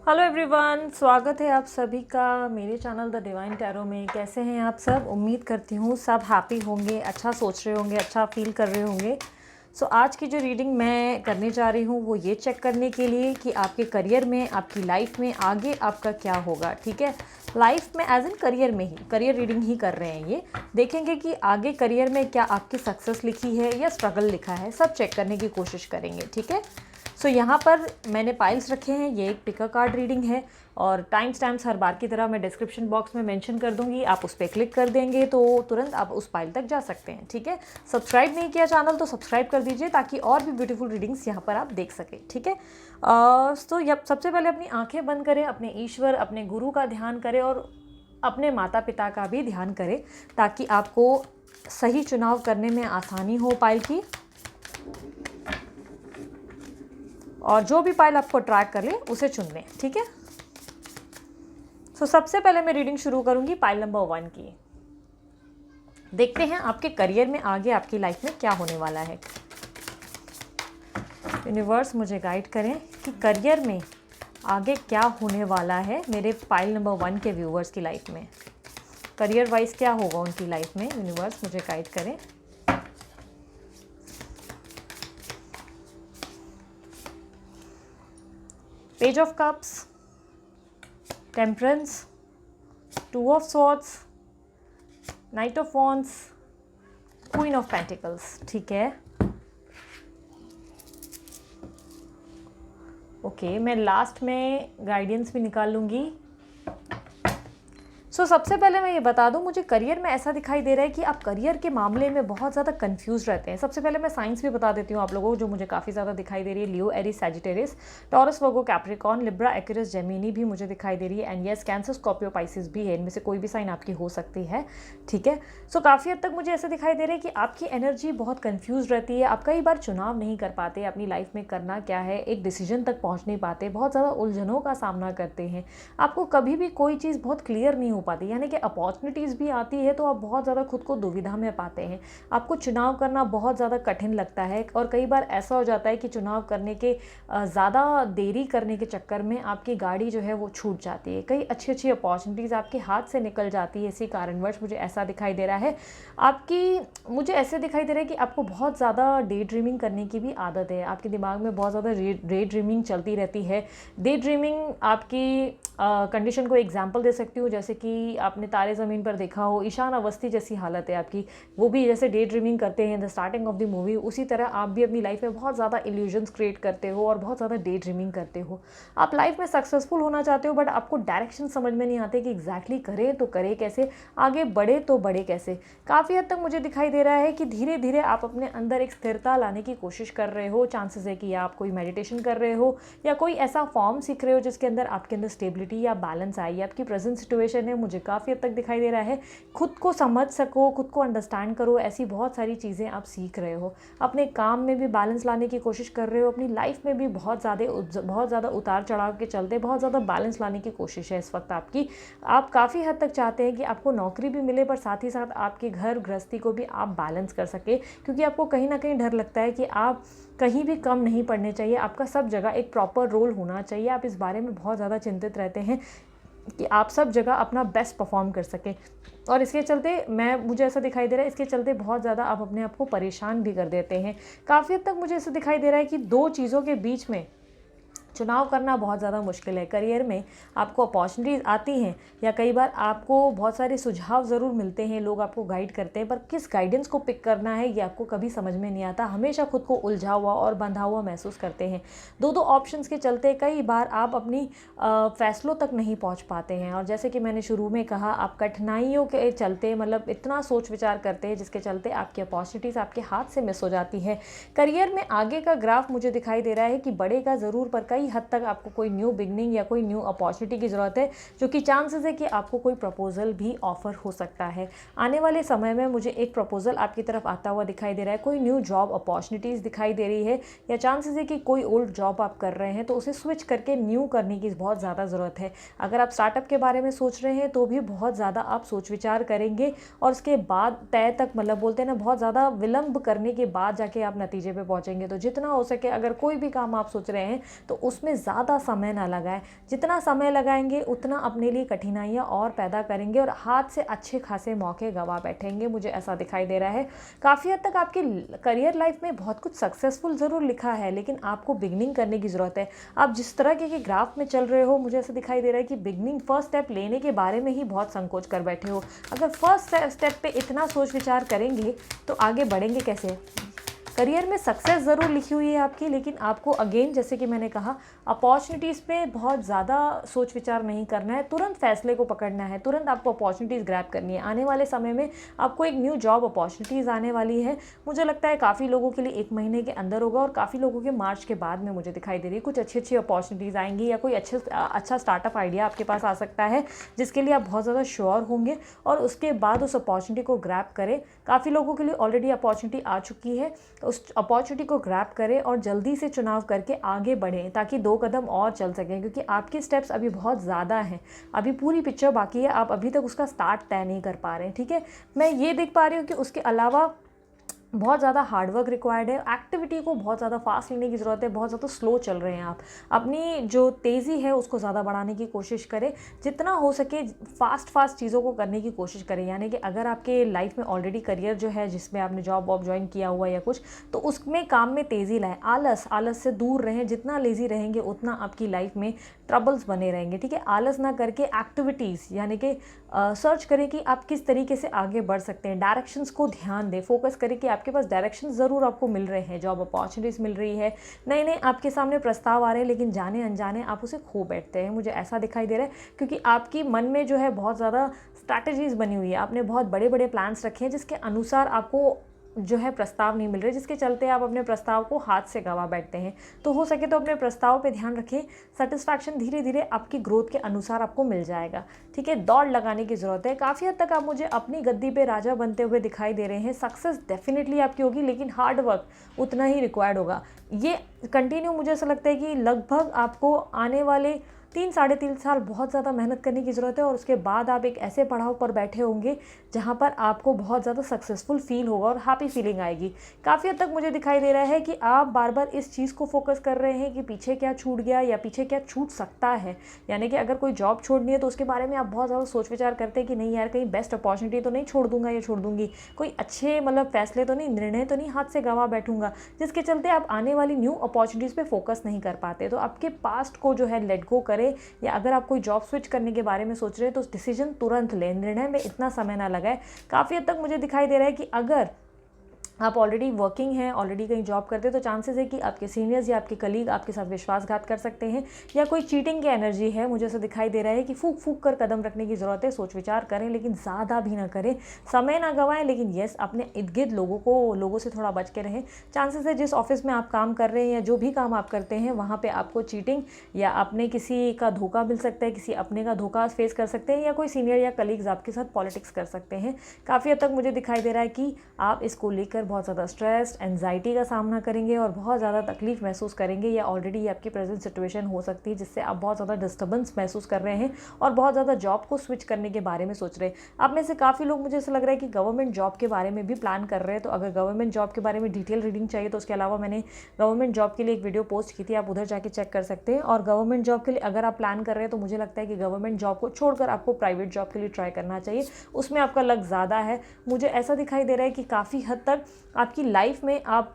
Hello everyone, स्वागत है आप सभी का मेरे चैनल द डिवाइन टैरो में। कैसे हैं आप सब? उम्मीद करती हूँ सब हैप्पी होंगे, अच्छा सोच रहे होंगे, अच्छा फील कर रहे होंगे। सो आज की जो रीडिंग मैं करने जा रही हूँ वो ये चेक करने के लिए कि आपके करियर में, आपकी लाइफ में आगे आपका क्या होगा। ठीक है, लाइफ में एज इन करियर में ही, करियर रीडिंग ही कर रहे हैं। ये देखेंगे कि आगे करियर में क्या आपकी सक्सेस लिखी है या स्ट्रगल लिखा है, सब चेक करने की कोशिश करेंगे। ठीक है, सो यहाँ पर मैंने पाइल्स रखे हैं। ये एक पिका कार्ड रीडिंग है और टाइम स्टैम्प्स हर बार की तरह मैं डिस्क्रिप्शन बॉक्स में मेंशन कर दूंगी। आप उस पर क्लिक कर देंगे तो तुरंत आप उस पाइल तक जा सकते हैं। ठीक है, सब्सक्राइब नहीं किया चैनल तो सब्सक्राइब कर दीजिए ताकि और भी ब्यूटीफुल रीडिंग्स यहाँ पर आप देख सकें। ठीक है, तो सबसे पहले अपनी आंखें बंद करें, अपने ईश्वर, अपने गुरु का ध्यान करें और अपने माता पिता का भी ध्यान करें ताकि आपको सही चुनाव करने में आसानी हो पाइल की। और जो भी पाइल आपको ट्रैक कर ले उसे चुन लें। ठीक है, सो सबसे पहले मैं रीडिंग शुरू करूंगी पाइल नंबर 1 की। देखते हैं आपके करियर में आगे आपकी लाइफ में क्या होने वाला है। यूनिवर्स मुझे गाइड करें कि करियर में आगे क्या होने वाला है मेरे पाइल नंबर 1 के व्यूवर्स की लाइफ में। करियर वाइज क्या होगा उनकी लाइफ में, यूनिवर्स मुझे गाइड करें। Page of cups, temperance, 2 of swords, night of wands, queen of pentacles. ठीक है, ओके, मैं लास्ट में गाइडेंस भी निकाल लूँगी। सबसे पहले मैं ये बता दूं, मुझे करियर में ऐसा दिखाई दे रहा है कि आप करियर के मामले में बहुत ज़्यादा कंफ्यूज रहते हैं। सबसे पहले मैं साइंस भी बता देती हूँ आप लोगों को जो मुझे काफ़ी ज़्यादा दिखाई दे रही है। लियो, एरीज, सैजिटेरियस, टॉरस, वर्गो, कैप्रिकॉर्न, लिब्रा, एक्वेरियस, जेमिनी भी मुझे दिखाई दे रही है। And yes, cancer, Scorpio, Pisces भी है। इनमें से कोई भी साइन आपकी हो सकती है। ठीक है, काफ़ी हद तक मुझे ऐसा दिखाई दे रहा है कि आपकी एनर्जी बहुत कन्फ्यूज रहती है। आप कई बार चुनाव नहीं कर पाते, अपनी लाइफ में करना क्या है, एक डिसीजन तक पहुँच नहीं पाते, बहुत ज़्यादा उलझनों का सामना करते हैं। आपको कभी भी कोई चीज़ बहुत क्लियर नहीं हो पाती, यानी कि अपॉर्चुनिटीज़ भी आती है तो आप बहुत ज़्यादा खुद को दुविधा में पाते हैं। आपको चुनाव करना बहुत ज़्यादा कठिन लगता है और कई बार ऐसा हो जाता है कि चुनाव करने के ज़्यादा देरी करने के चक्कर में आपकी गाड़ी जो है वो छूट जाती है। कई अच्छी अच्छी अपॉर्चुनिटीज़ आपके हाथ से निकल जाती है। इसी कारणवश मुझे ऐसा दिखाई दे रहा है। मुझे ऐसे दिखाई दे रहा है कि आपको बहुत ज़्यादा डे ड्रीमिंग करने की भी आदत है। आपके दिमाग में बहुत ज़्यादा डे ड्रीमिंग चलती रहती है। डे ड्रीमिंग आपकी कंडीशन को एग्जाम्पल दे सकती हूँ, जैसे कि आपने तारे ज़मीन पर देखा हो, ईशान अवस्थी जैसी हालत है आपकी। वो भी जैसे डे ड्रीमिंग करते हैं the starting of the movie, उसी तरह आप भी अपनी लाइफ में बहुत ज़्यादा इल्यूजन्स क्रिएट करते हो और बहुत ज़्यादा डे ड्रीमिंग करते हो। आप लाइफ में सक्सेसफुल होना चाहते हो बट आपको डायरेक्शन समझ में नहीं आते कि एग्जैक्टली करें तो करें कैसे, आगे बढ़े तो बढ़े कैसे। काफ़ी हद तक मुझे दिखाई दे रहा है कि धीरे धीरे आप अपने अंदर एक स्थिरता लाने की कोशिश कर रहे हो। चांसेस है कि आप कोई मेडिटेशन कर रहे हो या कोई ऐसा फॉर्म सीख रहे हो जिसके अंदर आपके अंदर स्टेबिलिटी या बैलेंस आई। आपकी प्रेजेंट सिचुएशन है, मुझे काफ़ी हद तक दिखाई दे रहा है। खुद को समझ सको, खुद को अंडरस्टैंड करो, ऐसी बहुत सारी चीज़ें आप सीख रहे हो। अपने काम में भी बैलेंस लाने की कोशिश कर रहे हो। अपनी लाइफ में भी बहुत ज़्यादा उतार चढ़ाव के चलते बहुत ज़्यादा बैलेंस लाने की कोशिश है इस वक्त आपकी। आप काफ़ी हद तक चाहते हैं कि आपको नौकरी भी मिले पर साथ ही साथ आपके घर गृहस्थी को भी आप बैलेंस कर सके, क्योंकि आपको कहीं ना कहीं डर लगता है कि आप कहीं भी कम नहीं पड़ने चाहिए, आपका सब जगह एक प्रॉपर रोल होना चाहिए। आप इस बारे में बहुत ज़्यादा चिंतित रहते हैं कि आप सब जगह अपना बेस्ट परफॉर्म कर सकें। और इसके चलते मुझे ऐसा दिखाई दे रहा है, इसके चलते बहुत ज़्यादा आप अपने आप को परेशान भी कर देते हैं। काफ़ी हद तक मुझे ऐसा दिखाई दे रहा है कि दो चीज़ों के बीच में चुनाव करना बहुत ज़्यादा मुश्किल है। करियर में आपको अपॉर्चुनिटीज़ आती हैं या कई बार आपको बहुत सारे सुझाव ज़रूर मिलते हैं, लोग आपको गाइड करते हैं, पर किस गाइडेंस को पिक करना है ये आपको कभी समझ में नहीं आता। हमेशा खुद को उलझा हुआ और बंधा हुआ महसूस करते हैं। दो ऑप्शंस के चलते कई बार आप अपनी फैसलों तक नहीं पहुँच पाते हैं। और जैसे कि मैंने शुरू में कहा, आप कठिनाइयों के चलते मतलब इतना सोच विचार करते हैं जिसके चलते आपकी अपॉर्चुनिटीज़ आपके हाथ से मिस हो जाती है। करियर में आगे का ग्राफ मुझे दिखाई दे रहा है कि बढ़ेगा ज़रूर, पर कई हद तक आपको कोई न्यू बिगनिंग या कोई न्यू अपॉर्चुनिटी की ज़रूरत है, जो कि चांसेस है कि आपको कोई प्रपोजल भी ऑफर हो सकता है। आने वाले समय में मुझे एक प्रपोजल आपकी तरफ आता हुआ दिखाई दे रहा है। कोई न्यू जॉब अपॉर्चुनिटीज़ दिखाई दे रही है या चांसेस है कि कोई ओल्ड जॉब आप कर रहे हैं तो उसे स्विच करके न्यू करने की बहुत ज़्यादा ज़रूरत है। अगर आप स्टार्टअप के बारे में सोच रहे हैं तो भी बहुत ज़्यादा आप सोच विचार करेंगे और उसके बाद तय तक, मतलब बोलते हैं ना, बहुत ज़्यादा विलंब करने के बाद जाके आप नतीजे पे पहुँचेंगे। तो जितना हो सके अगर कोई भी काम आप सोच रहे हैं तो उसमें ज़्यादा समय ना लगाएं। जितना समय लगाएंगे उतना अपने लिए कठिनाइयाँ और पैदा करेंगे और हाथ से अच्छे खासे मौके गंवा बैठेंगे, मुझे ऐसा दिखाई दे रहा है। काफ़ी हद तक आपकी करियर लाइफ में बहुत कुछ सक्सेसफुल ज़रूर लिखा है, लेकिन आपको बिगनिंग करने की ज़रूरत है। आप जिस तरह के ग्राफ में चल रहे हो, मुझे ऐसा दिखाई दे रहा है कि बिगनिंग फर्स्ट स्टेप लेने के बारे में ही बहुत संकोच कर बैठे हो। अगर फर्स्ट स्टेप पे इतना सोच विचार करेंगे तो आगे बढ़ेंगे कैसे? करियर में सक्सेस ज़रूर लिखी हुई है आपकी, लेकिन आपको अगेन जैसे कि मैंने कहा, अपॉर्चुनिटीज़ पे बहुत ज़्यादा सोच विचार नहीं करना है, तुरंत फैसले को पकड़ना है, तुरंत आपको अपॉर्चुनिटीज़ ग्रैब करनी है। आने वाले समय में आपको एक न्यू जॉब अपॉर्चुनिटीज़ आने वाली है। मुझे लगता है काफ़ी लोगों के लिए 1 महीने के अंदर होगा और काफ़ी लोगों के मार्च के बाद में मुझे दिखाई दे रही है कुछ अच्छी अपॉर्चुनिटीज़ आएंगी, या कोई अच्छा स्टार्टअप आइडिया आपके पास आ सकता है जिसके लिए आप बहुत ज़्यादा श्योर होंगे और उसके बाद उस अपॉर्चुनिटी को ग्रैब करें। काफ़ी लोगों के लिए ऑलरेडी अपॉर्चुनिटी आ चुकी है, उस अपॉर्चुनिटी को ग्रैब करें और जल्दी से चुनाव करके आगे बढ़ें ताकि 2 कदम और चल सकें, क्योंकि आपके स्टेप्स अभी बहुत ज़्यादा हैं, अभी पूरी पिक्चर बाकी है, आप अभी तक उसका स्टार्ट तय नहीं कर पा रहे हैं। ठीक है, मैं ये देख पा रही हूँ कि उसके अलावा बहुत ज़्यादा हार्डवर्क रिक्वायर्ड है, एक्टिविटी को बहुत ज़्यादा फास्ट लेने की ज़रूरत है, बहुत ज़्यादा स्लो चल रहे हैं आप। अपनी जो तेज़ी है उसको ज़्यादा बढ़ाने की कोशिश करें, जितना हो सके फास्ट चीज़ों को करने की कोशिश करें। यानी कि अगर आपके लाइफ में ऑलरेडी करियर जो है जिसमें आपने जॉब वॉब ज्वाइन किया हुआ या कुछ, तो उसमें काम में तेज़ी लाएँ। आलस से दूर रहें, जितना लेज़ी रहेंगे उतना आपकी लाइफ में ट्रबल्स बने रहेंगे। ठीक है, आलस ना करके एक्टिविटीज़ यानी कि सर्च करें कि आप किस तरीके से आगे बढ़ सकते हैं, डायरेक्शंस को ध्यान दें, फोकस करें कि आपके पास डायरेक्शन ज़रूर आपको मिल रहे हैं, जॉब अपॉर्चुनिटीज़ मिल रही है, नए आपके सामने प्रस्ताव आ रहे हैं, लेकिन जाने अनजाने आप उसे खो बैठते हैं। मुझे ऐसा दिखाई दे रहा है क्योंकि आपकी मन में जो है बहुत ज़्यादा स्ट्रैटेजीज़ बनी हुई है, आपने बहुत बड़े प्लान्स रखे हैं जिसके अनुसार आपको जो है प्रस्ताव नहीं मिल रहे, जिसके चलते आप अपने प्रस्ताव को हाथ से गंवा बैठते हैं। तो हो सके तो अपने प्रस्ताव पे ध्यान रखें, सेटिस्फैक्शन धीरे धीरे आपकी ग्रोथ के अनुसार आपको मिल जाएगा। ठीक है, दौड़ लगाने की ज़रूरत है। काफ़ी हद तक आप मुझे अपनी गद्दी पे राजा बनते हुए दिखाई दे रहे हैं। सक्सेस डेफिनेटली आपकी होगी, लेकिन हार्ड वर्क उतना ही रिक्वायर्ड होगा। ये कंटिन्यू मुझे ऐसा लगता है कि लगभग आपको आने वाले 3-3.5 साल बहुत ज़्यादा मेहनत करने की ज़रूरत है और उसके बाद आप एक ऐसे पड़ाव पर बैठे होंगे जहाँ पर आपको बहुत ज़्यादा सक्सेसफुल फील होगा और हैप्पी फीलिंग आएगी। काफ़ी हद तक मुझे दिखाई दे रहा है कि आप बार बार इस चीज़ को फोकस कर रहे हैं कि पीछे क्या छूट गया या पीछे क्या छूट सकता है। यानी कि अगर कोई जॉब छोड़नी है तो उसके बारे में आप बहुत ज़्यादा सोच विचार करते हैं कि नहीं यार, कहीं बेस्ट अपॉर्चुनिटी तो नहीं छोड़ दूंगा या छोड़ दूंगी, कोई अच्छे फैसले तो नहीं, निर्णय तो नहीं हाथ से गंवा बैठूंगा, जिसके चलते आप आने वाली न्यू अपॉर्चुनिटीज़ पे फोकस नहीं कर पाते। तो आपके पास्ट को जो है लेट गो करें, या अगर आप कोई जॉब स्विच करने के बारे में सोच रहे हैं तो डिसीजन तुरंत लें, निर्णय में इतना समय ना लगाए। काफ़ी हद तक मुझे दिखाई दे रहा है कि अगर आप ऑलरेडी वर्किंग हैं, ऑलरेडी कहीं जॉब करते हैं, तो चांसेस है कि आपके सीनियर्स या आपके कलीग आपके साथ विश्वासघात कर सकते हैं, या कोई चीटिंग की एनर्जी है। मुझे ऐसा दिखाई दे रहा है कि फूक कर कदम रखने की ज़रूरत है। सोच विचार करें, लेकिन ज़्यादा भी ना करें, समय ना गंवाएं, लेकिन येस अपने इर्द गिर्द लोगों से थोड़ा बच के रहें। चांसेस है जिस ऑफिस में आप काम कर रहे हैं या जो भी काम आप करते हैं वहाँ पर आपको चीटिंग या अपने किसी का धोखा मिल सकता है, किसी अपने का धोखा फेस कर सकते हैं, या कोई सीनियर या कलीग्स आपके साथ पॉलिटिक्स कर सकते हैं। काफ़ी हद तक मुझे दिखाई दे रहा है कि आप इसको लेकर बहुत ज़्यादा स्ट्रेस, एंजाइटी का सामना करेंगे और बहुत ज़्यादा तकलीफ महसूस करेंगे, या ऑलरेडी आपकी प्रेजेंट सिचुएशन हो सकती है जिससे आप बहुत ज़्यादा डिस्टर्बेंस महसूस कर रहे हैं और बहुत ज़्यादा जॉब को स्विच करने के बारे में सोच रहे हैं। आप में से काफ़ी लोग, मुझे ऐसा लग रहा है कि गवर्नमेंट जॉब के बारे में भी प्लान कर रहे हैं। तो अगर गवर्नमेंट जॉब के बारे में डिटेल रीडिंग चाहिए तो उसके अलावा मैंने गवर्नमेंट जॉब के लिए एक वीडियो पोस्ट की थी, आप उधर जाके चेक कर सकते हैं। और गवर्नमेंट जॉब के लिए अगर आप प्लान कर रहे हैं तो मुझे लगता है कि गवर्नमेंट जॉब को छोड़कर आपको प्राइवेट जॉब के लिए ट्राई करना चाहिए, उसमें आपका लक ज़्यादा है। मुझे ऐसा दिखाई दे रहा है कि काफ़ी हद तक आपकी लाइफ में आप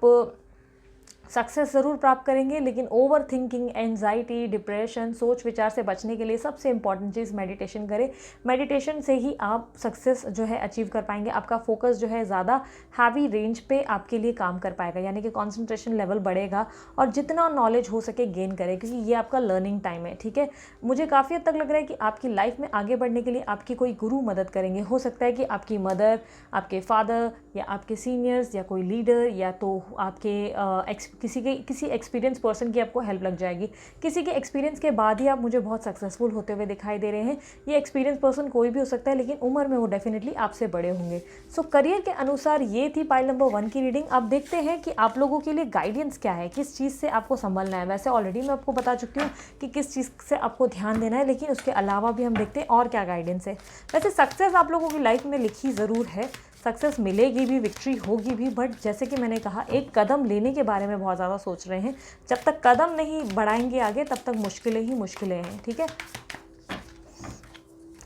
सक्सेस ज़रूर प्राप्त करेंगे, लेकिन ओवर थिंकिंग, एंजाइटी, डिप्रेशन, सोच विचार से बचने के लिए सबसे इंपॉर्टेंट चीज़ मेडिटेशन करें। मेडिटेशन से ही आप सक्सेस जो है अचीव कर पाएंगे। आपका फोकस जो है ज़्यादा हैवी रेंज पे आपके लिए काम कर पाएगा, यानी कि कॉन्सेंट्रेशन लेवल बढ़ेगा और जितना नॉलेज हो सके गेन करें, क्योंकि ये आपका लर्निंग टाइम है। ठीक है, मुझे काफ़ी हद तक लग रहा है कि आपकी लाइफ में आगे बढ़ने के लिए आपकी कोई गुरु मदद करेंगे। हो सकता है कि आपकी मदर, आपके फादर या आपके सीनियर्स या कोई लीडर, या तो आपके किसी एक्सपीरियंस पर्सन की आपको हेल्प लग जाएगी। किसी के एक्सपीरियंस के बाद ही आप मुझे बहुत सक्सेसफुल होते हुए दिखाई दे रहे हैं। ये एक्सपीरियंस पर्सन कोई भी हो सकता है, लेकिन उम्र में वो डेफिनेटली आपसे बड़े होंगे। सो करियर के अनुसार ये थी पाइल नंबर 1 की रीडिंग। अब देखते हैं कि आप लोगों के लिए गाइडेंस क्या है, किस चीज़ से आपको संभलना है। वैसे ऑलरेडी मैं आपको बता चुकी हूँ कि किस चीज़ से आपको ध्यान देना है, लेकिन उसके अलावा भी हम देखते हैं और क्या गाइडेंस है। वैसे सक्सेस आप लोगों की लाइफ में लिखी ज़रूर है, सक्सेस मिलेगी भी, विक्ट्री होगी भी, बट जैसे कि मैंने कहा एक कदम लेने के बारे में बहुत ज़्यादा सोच रहे हैं। जब तक कदम नहीं बढ़ाएंगे आगे तब तक मुश्किलें ही मुश्किलें हैं, ठीक है।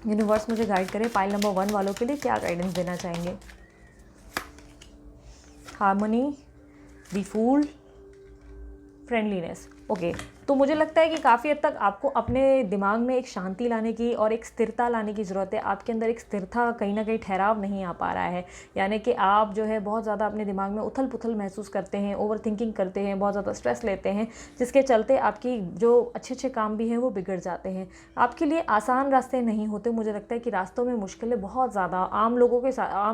यूनिवर्स मुझे गाइड करे पाइल नंबर 1 वालों के लिए क्या गाइडेंस देना चाहेंगे। Harmony, the fool, friendliness. Okay, तो मुझे लगता है कि काफ़ी हद तक आपको अपने दिमाग में एक शांति लाने की और एक स्थिरता लाने की ज़रूरत है। आपके अंदर एक स्थिरता, कहीं ना कहीं ठहराव नहीं आ पा रहा है, यानी कि आप जो है बहुत ज़्यादा अपने दिमाग में उथल पुथल महसूस करते हैं, ओवर थिंकिंग करते हैं, बहुत ज़्यादा स्ट्रेस लेते हैं, जिसके चलते आपकी जो अच्छे अच्छे काम भी हैं वो बिगड़ जाते हैं। आपके लिए आसान रास्ते नहीं होते। मुझे लगता है कि रास्तों में मुश्किलें बहुत ज़्यादा, आम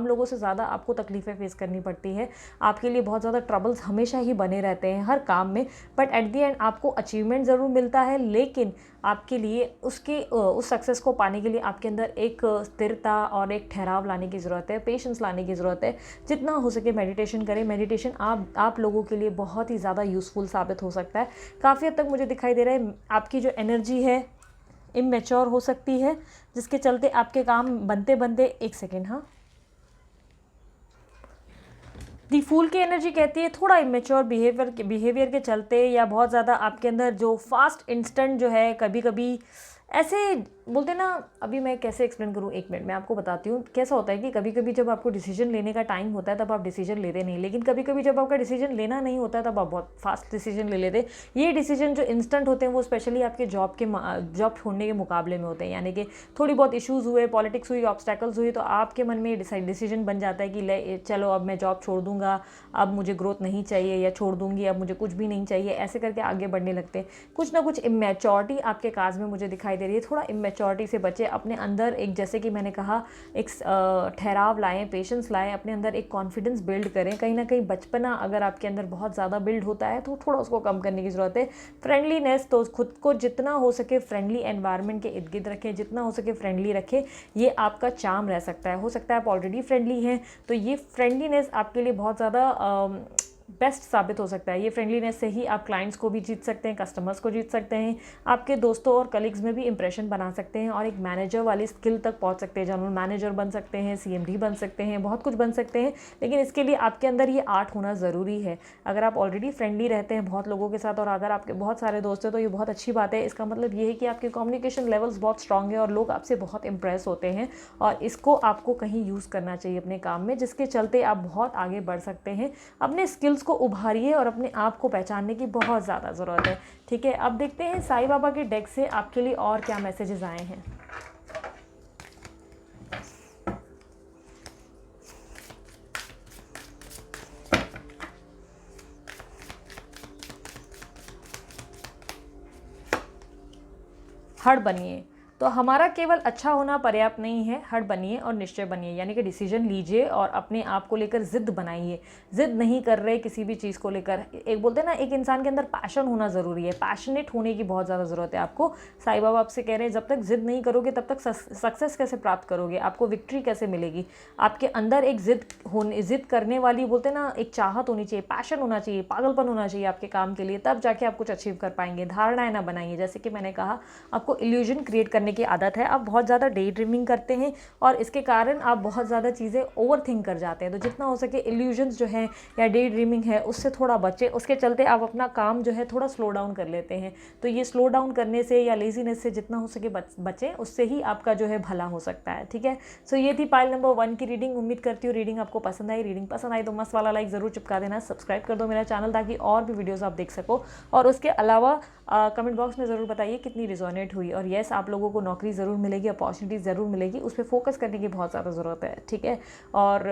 लोगों से ज़्यादा आपको तकलीफ़ें फेस करनी पड़ती है। आपके लिए बहुत ज़्यादा ट्रबल्स हमेशा ही बने रहते हैं हर काम में, बट एट द एंड आपको अचीवमेंट ज़रूर मिलता है। लेकिन आपके लिए उस सक्सेस को पाने के लिए आपके अंदर एक स्थिरता और एक ठहराव लाने की ज़रूरत है, पेशेंस लाने की ज़रूरत है। जितना हो सके मेडिटेशन करें। मेडिटेशन आप लोगों के लिए बहुत ही ज़्यादा यूज़फुल साबित हो सकता है। काफ़ी हद तक मुझे दिखाई दे रहा है आपकी जो एनर्जी है इमैच्योर हो सकती है, जिसके चलते आपके काम बनते बनते, एक सेकेंड, हाँ, दी फूल की एनर्जी कहती है थोड़ा इमेच्योर बिहेवियर के चलते, या बहुत ज़्यादा आपके अंदर जो फास्ट इंस्टेंट जो है, कभी कभी ऐसे बोलते ना, अभी मैं कैसे एक्सप्लेन करूँ, एक मिनट मैं आपको बताती हूँ। कैसा होता है कि कभी कभी जब आपको डिसीजन लेने का टाइम होता है तब आप डिसीजन लेते नहीं, लेकिन कभी कभी जब आपका डिसीजन लेना नहीं होता है तब आप बहुत फास्ट डिसीजन ले लेते। ये डिसीजन जो इंस्टेंट होते हैं वो स्पेशली आपके जॉब छोड़ने के मुकाबले में होते हैं, यानी कि थोड़ी बहुत इशूज़ हुए, पॉलिटिक्स हुई, ऑब्स्टैकल्स हुई, तो आपके मन में डिसीजन बन जाता है कि चलो अब मैं जॉब छोड़ दूंगा, अब मुझे ग्रोथ नहीं चाहिए, या छोड़ दूंगी, अब मुझे कुछ भी नहीं चाहिए, ऐसे करके आगे बढ़ने लगते हैं। कुछ ना कुछ इमेच्योरिटी आपके काज में मुझे दिखाई दे रही है। थोड़ा इमेच्योरिटी से बचे, अपने अंदर एक, जैसे कि मैंने कहा, एक ठहराव लाएं, पेशेंस लाएं, अपने अंदर एक कॉन्फिडेंस बिल्ड करें। कहीं ना कहीं बचपना अगर आपके अंदर बहुत ज़्यादा बिल्ड होता है तो थोड़ा उसको कम करने की ज़रूरत है। फ्रेंडलीनेस, तो खुद को जितना हो सके फ्रेंडली एनवायरनमेंट के इर्द गिर्द रखें, जितना हो सके फ्रेंडली रखें। ये आपका चार्म रह सकता है। हो सकता है आप ऑलरेडी फ्रेंडली हैं, तो ये फ्रेंडलीनेस आपके लिए बहुत ज़्यादा बेस्ट साबित हो सकता है। ये फ्रेंडलीनेस से ही आप क्लाइंट्स को भी जीत सकते हैं, कस्टमर्स को जीत सकते हैं, आपके दोस्तों और कलीग्स में भी इंप्रेशन बना सकते हैं, और एक मैनेजर वाली स्किल तक पहुंच सकते हैं। जनरल मैनेजर बन सकते हैं, CMD बन सकते हैं, बहुत कुछ बन सकते हैं। लेकिन इसके लिए आपके अंदर ये आर्ट होना ज़रूरी है। अगर आप ऑलरेडी फ्रेंडली रहते हैं बहुत लोगों के साथ, और अगर आपके बहुत सारे दोस्त हैं, तो ये बहुत अच्छी बात है। इसका मतलब ये है कि आपके कम्युनिकेशन लेवल्स बहुत स्ट्रांग है और लोग आपसे बहुत इंप्रेस होते हैं, और इसको आपको कहीं यूज़ करना चाहिए अपने काम में, जिसके चलते आप बहुत आगे बढ़ सकते हैं। अपने स्किल्स को उभारिए और अपने आप को पहचानने की बहुत ज़्यादा ज़रूरत है, ठीक है। अब देखते हैं साईं बाबा के डेक से आपके लिए और क्या मैसेजेस आए हैं। हड़ बनिए। तो हमारा केवल अच्छा होना पर्याप्त नहीं है, हड़ बनिए और निश्चय बनिए, यानी कि डिसीजन लीजिए और अपने आप को लेकर जिद बनाइए। जिद नहीं कर रहे किसी भी चीज़ को लेकर। एक बोलते हैं ना, एक इंसान के अंदर पैशन होना ज़रूरी है, पैशनेट होने की बहुत ज़्यादा ज़रूरत है आपको। साईं बाबा आपसे कह रहे हैं जब तक जिद नहीं करोगे तब तक सक्सेस कैसे प्राप्त करोगे, आपको विक्ट्री कैसे मिलेगी। आपके अंदर एक जिद करने वाली, बोलते हैं ना, एक चाहत होनी चाहिए, पैशन होना चाहिए, पागलपन होना चाहिए आपके काम के लिए, तब जाके आप कुछ अचीव कर पाएंगे। धारणाएं ना बनाइए। जैसे कि मैंने कहा, आपको इल्यूजन क्रिएट करने की आदत है, आप बहुत ज़्यादा डे ड्रीमिंग करते हैं और इसके कारण आप बहुत ज़्यादा चीज़ें ओवर थिंक कर जाते हैं। तो जितना हो सके इल्यूजन्स जो हैं या डे ड्रीमिंग है उससे थोड़ा बचें। उसके चलते आप अपना काम जो है थोड़ा स्लो डाउन कर लेते हैं। तो ये स्लो डाउन करने से या लेजीनेस से जितना हो सके बचें, उससे ही आपका जो है भला हो सकता है, ठीक है। सो ये थी पाइल नंबर 1 की रीडिंग। उम्मीद करती हूँ रीडिंग आपको पसंद आई। रीडिंग पसंद आई तो मस्त वाला लाइक ज़रूर चिपका देना, सब्सक्राइब कर दो मेरा चैनल, ताकि और भी वीडियोज़ आप देख सको। और उसके अलावा कमेंट बॉक्स में ज़रूर बताइए कितनी रिजोनेट हुई। और येस, आप लोगों को नौकरी ज़रूर मिलेगी, अपॉर्चुनिटीज़ ज़रूर मिलेगी, उस पर फोकस करने की बहुत ज़्यादा ज़रूरत है, ठीक है। और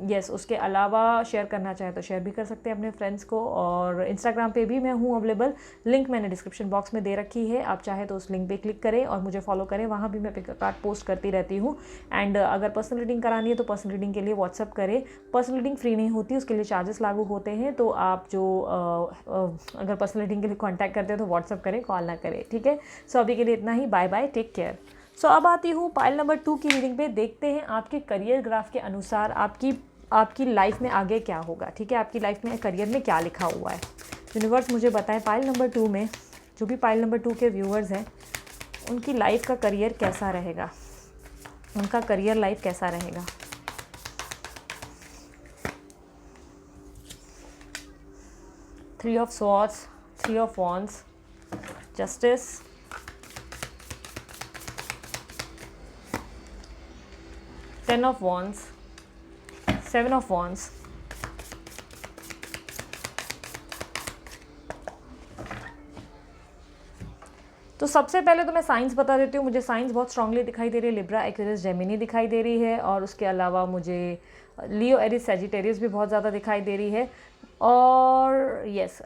येस, उसके अलावा शेयर करना चाहे तो शेयर भी कर सकते हैं अपने फ्रेंड्स को। और इंस्टाग्राम पे भी मैं हूँ अवेलेबल, लिंक मैंने डिस्क्रिप्शन बॉक्स में दे रखी है। आप चाहे तो उस लिंक पे क्लिक करें और मुझे फॉलो करें, वहाँ भी मैं पिक कार्ड पोस्ट करती रहती हूँ। एंड अगर पर्सनल रीडिंग करानी है तो पर्सनल रीडिंग के लिए व्हाट्सअप करें। पर्सनल रीडिंग फ्री नहीं होती, उसके लिए चार्जेस लागू होते हैं। तो आप जो अगर पर्सनल रीडिंग के लिए कॉन्टैक्ट करते हैं तो व्हाट्सअप करें, कॉल ना करें, ठीक है। सो अभी के लिए इतना ही। Bye bye, take care. सो अब आती हूँ पाइल नंबर 2 की रीडिंग पे। देखते हैं आपके करियर ग्राफ के अनुसार आपकी लाइफ में आगे क्या होगा, ठीक है। आपकी लाइफ में करियर में क्या लिखा हुआ है, यूनिवर्स मुझे बताएं। पाइल नंबर 2 में जो भी पाइल नंबर 2 के व्यूअर्स हैं, उनकी लाइफ का करियर कैसा रहेगा, उनका करियर लाइफ कैसा रहेगा। 3 of Swords, 3 of Wands, Justice, Ten of Wands, 7 of Wands, तो सबसे पहले तो मैं साइंस बता देती हूँ। मुझे साइंस बहुत स्ट्रांगली दिखाई दे रही है, लिब्रा, एक्वेरियस, जेमिनी दिखाई दे रही है, और उसके अलावा मुझे लियो, एरीज, सैजिटेरियस भी बहुत ज़्यादा दिखाई दे रही है, और यस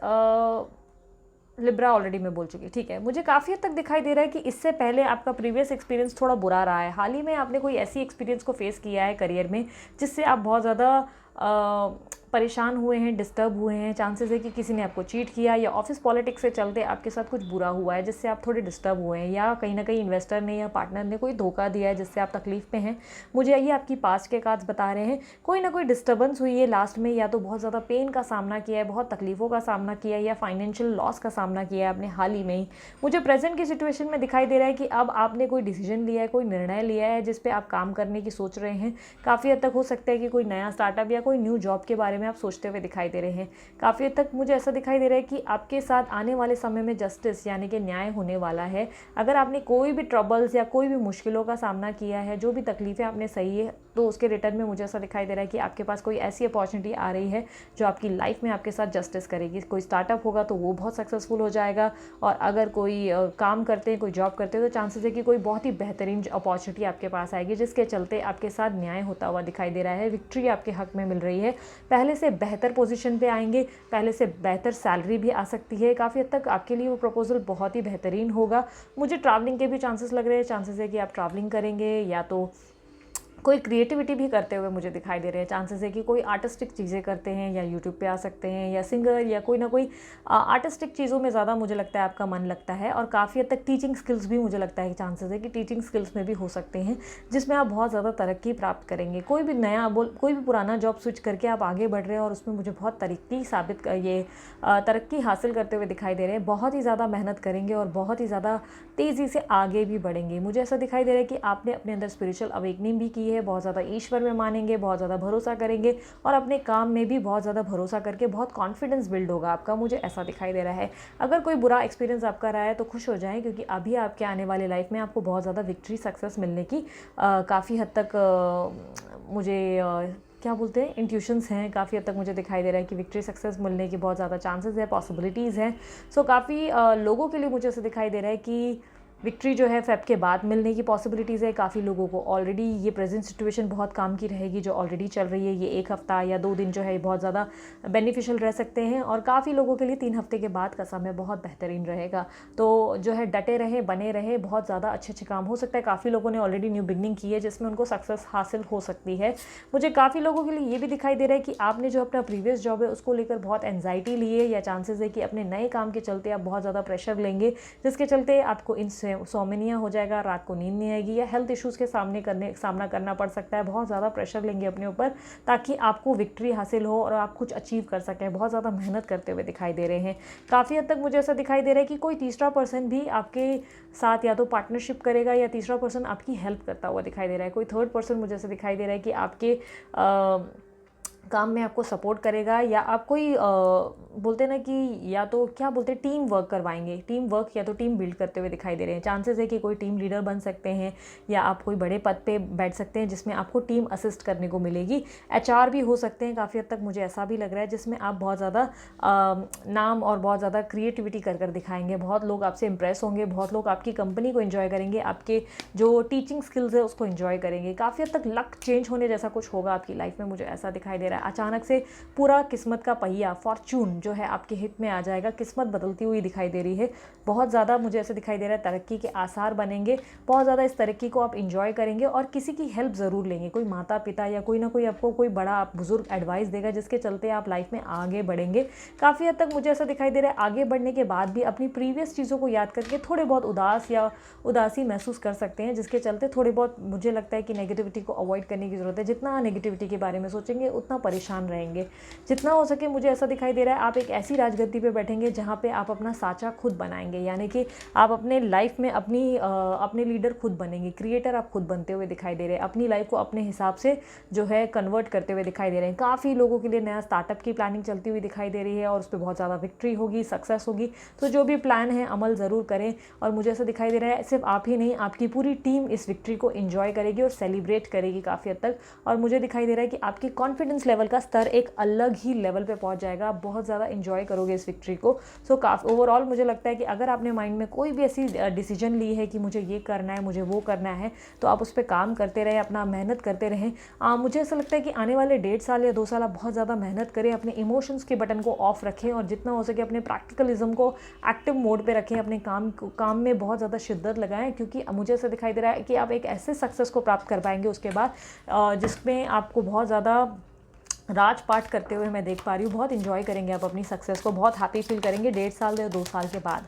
लिब्रा ऑलरेडी मैं बोल चुकी, ठीक है। मुझे काफ़ी हद तक दिखाई दे रहा है कि इससे पहले आपका प्रीवियस एक्सपीरियंस थोड़ा बुरा रहा है। हाल ही में आपने कोई ऐसी एक्सपीरियंस को फेस किया है करियर में जिससे आप बहुत ज़्यादा परेशान हुए हैं, डिस्टर्ब हुए हैं। चांसेस है कि किसी ने आपको चीट किया, या ऑफिस पॉलिटिक्स से चलते आपके साथ कुछ बुरा हुआ है जिससे आप थोड़े डिस्टर्ब हुए हैं, या कहीं ना कहीं इन्वेस्टर ने या पार्टनर ने कोई धोखा दिया है जिससे आप तकलीफ में हैं। मुझे ये आपकी पास्ट के कार्ड्स बता रहे हैं। कोई ना कोई डिस्टर्बेंस हुई है लास्ट में, या तो बहुत ज़्यादा पेन का सामना किया है, बहुत तकलीफ़ों का सामना किया है, या फाइनेंशियल लॉस का सामना किया है आपने हाल ही में ही। मुझे प्रेजेंट की सिचुएशन में दिखाई दे रहा है कि अब आपने कोई डिसीजन लिया है, कोई निर्णय लिया है जिस पे आप काम करने की सोच रहे हैं। काफ़ी हद तक हो सकता है कि कोई नया स्टार्टअप या कोई न्यू जॉब के बारे में आप सोचते हुए दिखाई दे रहे हैं। काफ़ी हद तक मुझे ऐसा दिखाई दे रहा है कि आपके साथ आने वाले समय में जस्टिस यानी कि न्याय होने वाला है। अगर आपने कोई भी ट्रबल्स या कोई भी मुश्किलों का सामना किया है, जो भी तकलीफ़ें आपने सही है, तो उसके रिटर्न में मुझे ऐसा दिखाई दे रहा है कि आपके पास कोई ऐसी अपॉर्चुनिटी आ रही है जो आपकी लाइफ में आपके साथ जस्टिस करेगी। कोई स्टार्टअप होगा तो वो बहुत सक्सेसफुल हो जाएगा, और अगर कोई काम करते हैं, कोई जॉब करते हैं, तो चांसेस है कि कोई बहुत ही बेहतरीन अपॉर्चुनिटी आपके पास आएगी जिसके चलते आपके साथ न्याय होता हुआ दिखाई दे रहा है। विक्ट्री आपके हक में मिल रही है। पहले से बेहतर पोजीशन पे आएंगे, पहले से बेहतर सैलरी भी आ सकती है। काफ़ी हद तक आपके लिए वो प्रपोजल बहुत ही बेहतरीन होगा। मुझे ट्रैवलिंग के भी चांसेस लग रहे हैं। चांसेस है कि आप ट्रैवलिंग करेंगे, या तो कोई क्रिएटिविटी भी करते हुए मुझे दिखाई दे रहे हैं। चांसेस है कि कोई आर्टिस्टिक चीज़ें करते हैं, या यूट्यूब पे आ सकते हैं, या सिंगर, या कोई ना कोई आर्टिस्टिक चीज़ों में ज़्यादा मुझे लगता है आपका मन लगता है। और काफ़ी हद तक टीचिंग स्किल्स भी मुझे लगता है कि चांसेस है कि टीचिंग स्किल्स में भी हो सकते हैं, जिसमें आप बहुत ज़्यादा तरक्की प्राप्त करेंगे। कोई भी पुराना जॉब स्विच करके आप आगे बढ़ रहे हैं, और उसमें मुझे बहुत तरक्की हासिल करते हुए दिखाई दे रहे हैं। बहुत ही ज़्यादा मेहनत करेंगे और बहुत ही ज़्यादा तेज़ी से आगे भी बढ़ेंगे। मुझे ऐसा दिखाई दे रहा है कि आपने अपने अंदर स्पिरिचुअल अवेकनिंग भी की है, बहुत ज़्यादा ईश्वर में मानेंगे, बहुत ज़्यादा भरोसा करेंगे, और अपने काम में भी बहुत ज़्यादा भरोसा करके बहुत कॉन्फिडेंस बिल्ड होगा आपका। मुझे ऐसा दिखाई दे रहा है। अगर कोई बुरा एक्सपीरियंस आपका रहा है तो खुश हो जाएं, क्योंकि अभी आपके आने वाले लाइफ में आपको बहुत ज़्यादा विक्ट्री, सक्सेस मिलने की काफ़ी हद तक क्या बोलते हैं, इंट्यूशंस हैं। काफ़ी हद तक मुझे दिखाई दे रहा है कि विक्ट्री, सक्सेस मिलने की बहुत ज़्यादा चांसेस है, पॉसिबिलिटीज़ हैं। सो काफ़ी लोगों के लिए मुझे ऐसा दिखाई दे रहा है कि विक्ट्री जो है फेब के बाद मिलने की पॉसिबिलिटीज़ है। काफ़ी लोगों को ऑलरेडी ये प्रेजेंट सिचुएशन बहुत काम की रहेगी जो ऑलरेडी चल रही है। ये 1 हफ्ता या 2 दिन जो है बहुत ज़्यादा बेनिफिशियल रह सकते हैं, और काफ़ी लोगों के लिए 3 हफ्ते के बाद का समय बहुत बेहतरीन रहेगा। तो जो है डटे रहे, बने रहे, बहुत ज़्यादा अच्छे काम हो सकता है। काफ़ी लोगों ने ऑलरेडी न्यू बिगनिंग की है जिसमें उनको सक्सेस हासिल हो सकती है। मुझे काफ़ी लोगों के लिए ये भी दिखाई दे रहा है कि आपने जो अपना प्रीवियस जॉब है उसको लेकर बहुत एंजाइटी ली है, या चांसेस है कि अपने नए काम के चलते आप बहुत ज़्यादा प्रेशर लेंगे, जिसके चलते आपको इंसोम्निया हो जाएगा, रात को नींद नहीं आएगी, या हेल्थ इश्यूज़ के सामना करना पड़ सकता है। बहुत ज़्यादा प्रेशर लेंगे अपने ऊपर ताकि आपको विक्ट्री हासिल हो और आप कुछ अचीव कर सकें। बहुत ज़्यादा मेहनत करते हुए दिखाई दे रहे हैं। काफ़ी हद तक मुझे ऐसा दिखाई दे रहा है कि कोई तीसरा पर्सन भी आपके साथ या तो पार्टनरशिप करेगा, या तीसरा पर्सन आपकी हेल्प करता हुआ दिखाई दे रहा है। कोई थर्ड पर्सन मुझे ऐसा दिखाई दे रहा है कि आपके काम में आपको सपोर्ट करेगा, या आप कोई बोलते ना कि या तो क्या बोलते हैं, टीम वर्क करवाएंगे। टीम वर्क या तो टीम बिल्ड करते हुए दिखाई दे रहे हैं। चांसेस है कि कोई टीम लीडर बन सकते हैं, या आप कोई बड़े पद पे बैठ सकते हैं जिसमें आपको टीम असिस्ट करने को मिलेगी। HR भी हो सकते हैं काफ़ी हद तक, मुझे ऐसा भी लग रहा है, जिसमें आप बहुत ज़्यादा नाम और बहुत ज़्यादा क्रिएटिविटी कर दिखाएंगे। बहुत लोग आपसे इंप्रेस होंगे, बहुत लोग आपकी कंपनी को इन्जॉय करेंगे, आपके जो टीचिंग स्किल्स है उसको इन्जॉय करेंगे। काफ़ी हद तक लक चेंज होने जैसा कुछ होगा आपकी लाइफ में, मुझे ऐसा दिखाई दे रहा है। अचानक से पूरा किस्मत का पहिया, फॉर्चून जो है आपके हित में आ जाएगा। किस्मत बदलती हुई दिखाई दे रही है। बहुत ज़्यादा मुझे ऐसे दिखाई दे रहा है तरक्की के आसार बनेंगे। बहुत ज़्यादा इस तरक्की को आप इंजॉय करेंगे, और किसी की हेल्प ज़रूर लेंगे। कोई माता पिता या कोई ना कोई आपको कोई बड़ा बुजुर्ग एडवाइस देगा, जिसके चलते आप लाइफ में आगे बढ़ेंगे। काफ़ी हद तक मुझे ऐसा दिखाई दे रहा है आगे बढ़ने के बाद भी अपनी प्रीवियस चीज़ों को याद करके थोड़े बहुत उदास या उदासी महसूस कर सकते हैं, जिसके चलते थोड़े बहुत मुझे लगता है कि नेगेटिविटी को अवॉइड करने की ज़रूरत है। जितना नेगेटिविटी के बारे में सोचेंगे उतना परेशान रहेंगे। जितना हो सके मुझे ऐसा दिखाई दे रहा है आप एक ऐसी राजगद्दी पे बैठेंगे जहाँ पे आप अपना साचा खुद बनाएंगे, यानी कि आप अपने लाइफ में अपने लीडर खुद बनेंगे, क्रिएटर आप खुद बनते हुए दिखाई दे रहे हैं, अपनी लाइफ को अपने हिसाब से जो है कन्वर्ट करते हुए दिखाई दे रहे हैं। काफ़ी लोगों के लिए नया स्टार्टअप की प्लानिंग चलती हुई दिखाई दे रही है और उस पर बहुत ज़्यादा विक्ट्री होगी, सक्सेस होगी। तो जो भी प्लान है अमल ज़रूर करें। और मुझे ऐसा दिखाई दे रहा है सिर्फ आप ही नहीं, आपकी पूरी टीम इस विक्ट्री को एंजॉय करेगी और सेलिब्रेट करेगी काफ़ी हद तक। और मुझे दिखाई दे रहा है कि आपकी कॉन्फिडेंस लेवल का स्तर एक अलग ही लेवल पे पहुंच जाएगा, आप बहुत ज़्यादा एंजॉय करोगे इस विक्ट्री को। सो काफ़ी ओवरऑल मुझे लगता है कि अगर आपने माइंड में कोई भी ऐसी डिसीजन ली है कि मुझे ये करना है, मुझे वो करना है, तो आप उस पर काम करते रहें, अपना मेहनत करते रहें। मुझे ऐसा लगता है कि आने वाले 1.5 साल या 2 साल आप बहुत ज़्यादा मेहनत करें, अपने इमोशंस के बटन को ऑफ रखें और जितना हो सके अपने प्रैक्टिकलिज्म को एक्टिव मोड पे रखें, अपने काम में बहुत ज़्यादा शिद्दत लगाएं, क्योंकि मुझे ऐसा दिखाई दे रहा है कि आप एक ऐसे सक्सेस को प्राप्त कर पाएंगे उसके बाद जिसमें आपको बहुत ज़्यादा राजपाट करते हुए मैं देख पा रही हूँ। बहुत इंजॉय करेंगे आप अपनी सक्सेस को, बहुत हैप्पी फील करेंगे 1.5 साल या 2 साल के बाद।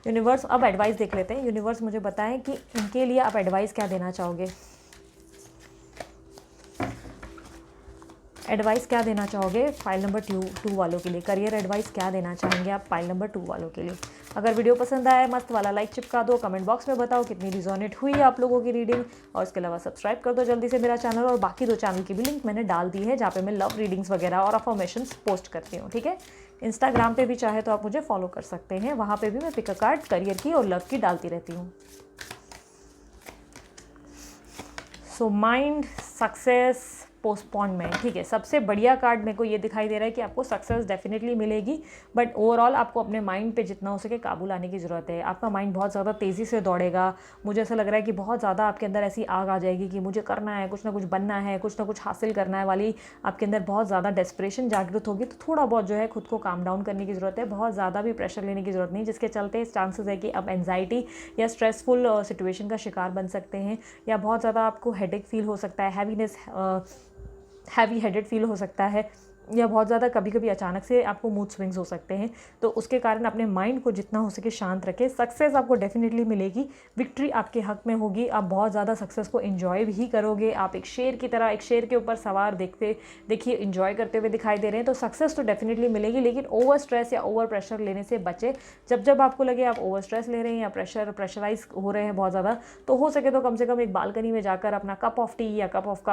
यूनिवर्स, अब एडवाइस देख लेते हैं। यूनिवर्स मुझे बताएं कि इनके लिए आप एडवाइस क्या देना चाहोगे। एडवाइस क्या देना चाहोगे फाइल नंबर 2 वालों के लिए, करियर एडवाइस क्या देना चाहेंगे आप फाइल नंबर 2 वालों के लिए। अगर वीडियो पसंद आया मस्त वाला लाइक चिपका दो, कमेंट बॉक्स में बताओ कितनी रिजोनेट हुई है आप लोगों की रीडिंग, और इसके अलावा सब्सक्राइब कर दो जल्दी से मेरा चैनल। और बाकी 2 चैनल की भी लिंक मैंने डाल दी है जहाँ पे मैं लव रीडिंग्स वगैरह और अफर्मेशंस पोस्ट करती हूँ, ठीक है। इंस्टाग्राम पे भी चाहे तो आप मुझे फॉलो कर सकते हैं, वहाँ पे भी मैं पिक अ कार्ड करियर की और लव की डालती रहती हूँ। सो माइंड, सक्सेस, पोस्टपोनमेंट, ठीक है। सबसे बढ़िया कार्ड मेरे को ये दिखाई दे रहा है कि आपको सक्सेस डेफिनेटली मिलेगी, बट ओवरऑल आपको अपने माइंड पे जितना हो सके काबू लाने की ज़रूरत है। आपका माइंड बहुत ज़्यादा तेज़ी से दौड़ेगा। मुझे ऐसा लग रहा है कि बहुत ज़्यादा आपके अंदर ऐसी आग आ जाएगी कि मुझे करना है, कुछ ना कुछ बनना है, कुछ ना कुछ हासिल करना है वाली आपके अंदर बहुत ज़्यादा डेस्परेशन जागृत होगी। तो थोड़ा बहुत जो है खुद को काम डाउन करने की ज़रूरत है, बहुत ज़्यादा भी प्रेशर लेने की ज़रूरत नहीं, जिसके चलते चांसेस है कि आप एंजाइटी या स्ट्रेसफुल सिचुएशन का शिकार बन सकते हैं, या बहुत ज़्यादा आपको हेडेक फील हो सकता है, हैवी हेडेड फील हो सकता है, या बहुत ज़्यादा कभी कभी अचानक से आपको मूड स्विंग्स हो सकते हैं। तो उसके कारण अपने माइंड को जितना हो सके शांत रखें। सक्सेस आपको डेफिनेटली मिलेगी, विक्ट्री आपके हक में होगी, आप बहुत ज़्यादा सक्सेस को एंजॉय भी करोगे। आप एक शेर की तरह, एक शेर के ऊपर सवार देखिए एंजॉय करते हुए दिखाई दे रहे हैं। तो सक्सेस तो डेफिनेटली मिलेगी, लेकिन ओवर स्ट्रेस या ओवर प्रेशर लेने से बचे। जब आपको लगे आप ओवर स्ट्रेस ले रहे हैं या प्रेशराइज हो रहे हैं बहुत ज़्यादा, तो हो सके तो कम से कम एक बालकनी में जाकर अपना कप ऑफ टी या कप ऑफ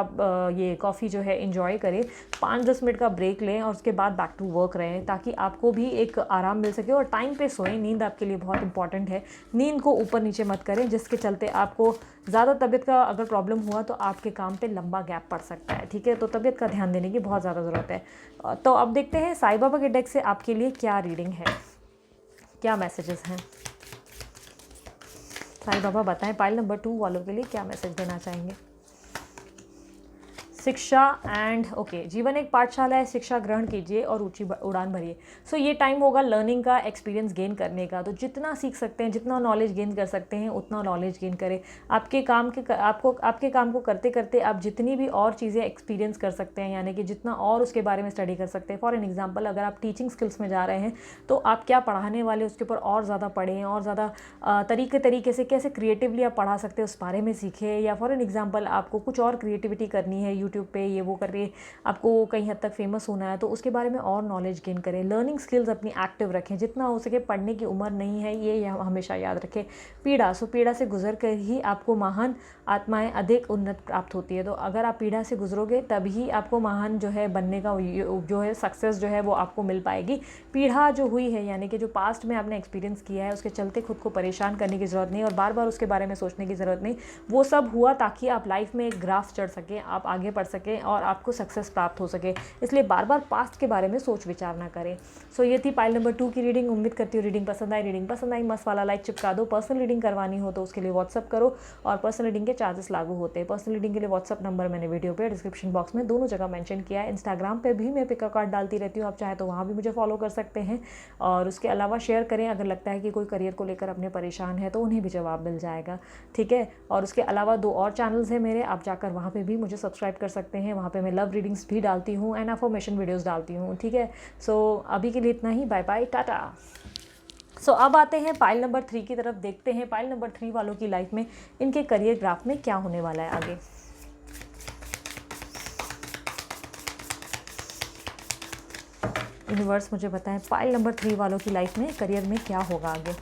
ये कॉफ़ी जो है एंजॉय करें, 5-10 मिनट का ब्रेक लें और उसके बाद बैक टू वर्क रहें, ताकि आपको भी एक आराम मिल सके। और टाइम पे सोएं, नींद आपके लिए बहुत इंपॉर्टेंट है। नींद को ऊपर नीचे मत करें, जिसके चलते आपको ज़्यादा तबीयत का अगर प्रॉब्लम हुआ तो आपके काम पे लंबा गैप पड़ सकता है, ठीक है। तो तबीयत का ध्यान देने की बहुत ज़्यादा ज़रूरत है। तो अब देखते हैं साईं बाबा के डेक से आपके लिए क्या रीडिंग है, क्या मैसेजेस हैं। साईं बाबा बताएं पाइल नंबर 2 वालों के लिए क्या मैसेज देना चाहेंगे। शिक्षा एंड ओके, जीवन एक पाठशाला है, शिक्षा ग्रहण कीजिए और ऊंची उड़ान भरिए। सो ये टाइम होगा लर्निंग का, एक्सपीरियंस गेन करने का। तो जितना सीख सकते हैं, जितना नॉलेज गेन कर सकते हैं, उतना नॉलेज गेन करें। आपके काम को करते करते आप जितनी भी और चीज़ें एक्सपीरियंस कर सकते हैं, यानी कि जितना और उसके बारे में स्टडी कर सकते हैं। फॉर एन एग्जाम्पल, अगर आप टीचिंग स्किल्स में जा रहे हैं तो आप क्या पढ़ाने वाले उसके ऊपर और ज़्यादा पढ़ें, और ज़्यादा तरीके से कैसे क्रिएटिवली आप पढ़ा सकते हैं उस बारे में सीखें। या फॉर एन एग्जाम्पल आपको कुछ और क्रिएटिविटी करनी है, यूट्यूब पे ये वो करके आपको कहीं हद तक फेमस होना है, तो उसके बारे में और नॉलेज गेन करें। लर्निंग स्किल्स अपनी एक्टिव रखें, जितना हो सके पढ़ने की उम्र नहीं है, ये हमेशा याद रखें। पीड़ा से गुजर कर ही आपको महान आत्माएं अधिक उन्नत प्राप्त होती है। तो अगर आप पीड़ा से गुजरोगे तभी आपको महान जो है बनने का जो है सक्सेस जो है वो आपको मिल पाएगी। पीड़ा जो हुई है, यानी कि जो पास्ट में आपने एक्सपीरियंस किया है, उसके चलते खुद को परेशान करने की ज़रूरत नहीं और बार बार उसके बारे में सोचने की ज़रूरत नहीं। वो सब हुआ ताकि आप लाइफ में एक ग्राफ चढ़ सकें, आप आगे बढ़ सकें और आपको सक्सेस प्राप्त हो सके। इसलिए बार बार पास्ट के बारे में सोच विचार ना करें। सो ये थी पाइल नंबर 2 की रीडिंग। उम्मीद करती हूँ रीडिंग पसंद आई मस्त वाला लाइक चिपका दो। पर्सनल रीडिंग करवानी हो तो उसके लिए व्हाट्सअप करो, और पर्सनल रीडिंग के चार्जेस लागू होते हैं। पर्सनल रीडिंग के लिए व्हाट्सअप नंबर मैंने वीडियो पे डिस्क्रिप्शन बॉक्स में दोनों जगह मेंशन किया है। इंस्टाग्राम पे भी मैं पिकअप कार्ड डालती रहती हूँ, आप चाहे तो वहाँ भी मुझे फॉलो कर सकते हैं। और उसके अलावा शेयर करें, अगर लगता है कि कोई करियर को लेकर अपने परेशान है तो उन्हें भी जवाब मिल जाएगा, ठीक है। और उसके अलावा 2 और चैनल्स हैं मेरे, आप जाकर वहाँ पे भी मुझे सब्सक्राइब कर सकते हैं। वहाँ पे मैं लव रीडिंग्स भी डालती हूँ एंड अफर्मेशन वीडियोस डालती हूँ, ठीक है। सो अभी के लिए इतना ही, बाय बाय, टाटा। सो अब आते हैं पाइल नंबर 3 की तरफ, देखते हैं पाइल नंबर 3 वालों की लाइफ में इनके करियर ग्राफ में क्या होने वाला है आगे। यूनिवर्स मुझे बताएं पाइल नंबर 3 वालों की लाइफ में करियर में क्या होगा आगे।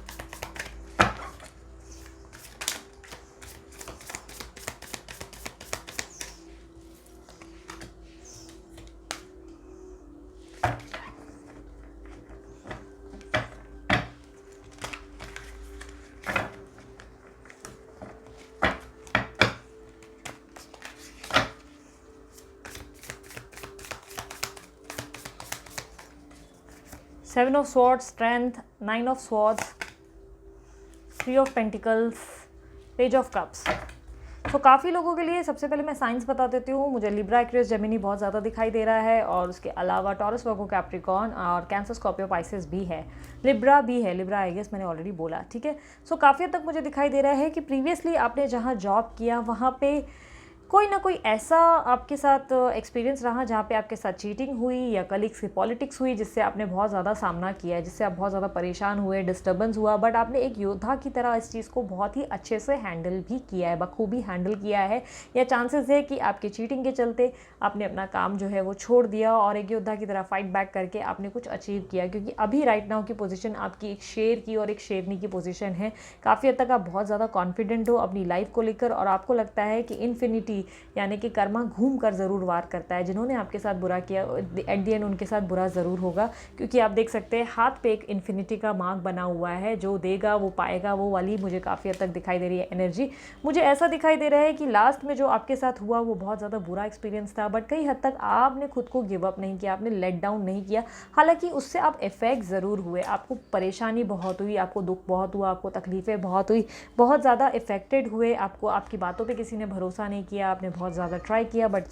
Seven of swords, strength, nine of swords, three of pentacles, page of cups. तो काफ़ी लोगों के लिए सबसे पहले मैं साइंस बता देती हूँ। मुझे लिब्रा, एक्वेरियस, जेमिनी बहुत ज़्यादा दिखाई दे रहा है और उसके अलावा टॉरस, वर्गो, कैप्रिकॉर्न और कैंसर, स्कॉर्पियो, पाइसेस भी है। लिब्रा भी है, लिब्रा आई गेस मैंने ऑलरेडी बोला, ठीक है। सो काफ़ी हद तक मुझे दिखाई दे रहा है कि प्रीवियसली आपने जहाँ जॉब किया वहाँ पे कोई ना कोई ऐसा आपके साथ एक्सपीरियंस रहा जहाँ पे आपके साथ चीटिंग हुई या कलीग्स की पॉलिटिक्स हुई, जिससे आपने बहुत ज़्यादा सामना किया है, जिससे आप बहुत ज़्यादा परेशान हुए, डिस्टर्बेंस हुआ, बट आपने एक योद्धा की तरह इस चीज़ को बहुत ही अच्छे से हैंडल भी किया है, बखूबी हैंडल किया है। या चांसेस है कि आपकी चीटिंग के चलते आपने अपना काम जो है वो छोड़ दिया और एक योद्धा की तरह फाइट बैक करके आपने कुछ अचीव किया, क्योंकि अभी राइट नाउ की पोजीशन आपकी एक शेर की और एक शेरनी की पोजीशन है। काफ़ी हद तक आप बहुत ज़्यादा कॉन्फिडेंट हो अपनी लाइफ को लेकर और आपको लगता है कि इन्फिनिटी यानी कि कर्मा घूम कर ज़रूर वार करता है। जिन्होंने आपके साथ बुरा किया एट दी एंड उनके साथ बुरा ज़रूर होगा, क्योंकि आप देख सकते हैं हाथ पे एक इन्फिनिटी का मार्क बना हुआ है। जो देगा वो पाएगा, वो वाली मुझे काफ़ी हद तक दिखाई दे रही है एनर्जी। मुझे ऐसा दिखाई दे रहा है कि लास्ट में जो आपके साथ हुआ वो बहुत ज़्यादा बुरा एक्सपीरियंस था, बट कई हद तक आपने खुद को गिव अप नहीं किया, आपने लेट डाउन नहीं किया। हालांकि उससे आप इफेक्ट ज़रूर हुए, आपको परेशानी बहुत हुई, आपको दुख बहुत हुआ, आपको तकलीफ़ें बहुत हुई, बहुत ज़्यादा इफेक्टेड हुए, आपको आपकी बातों पर किसी ने भरोसा नहीं किया, आपने बहुत ज़्यादा ट्राई किया, बट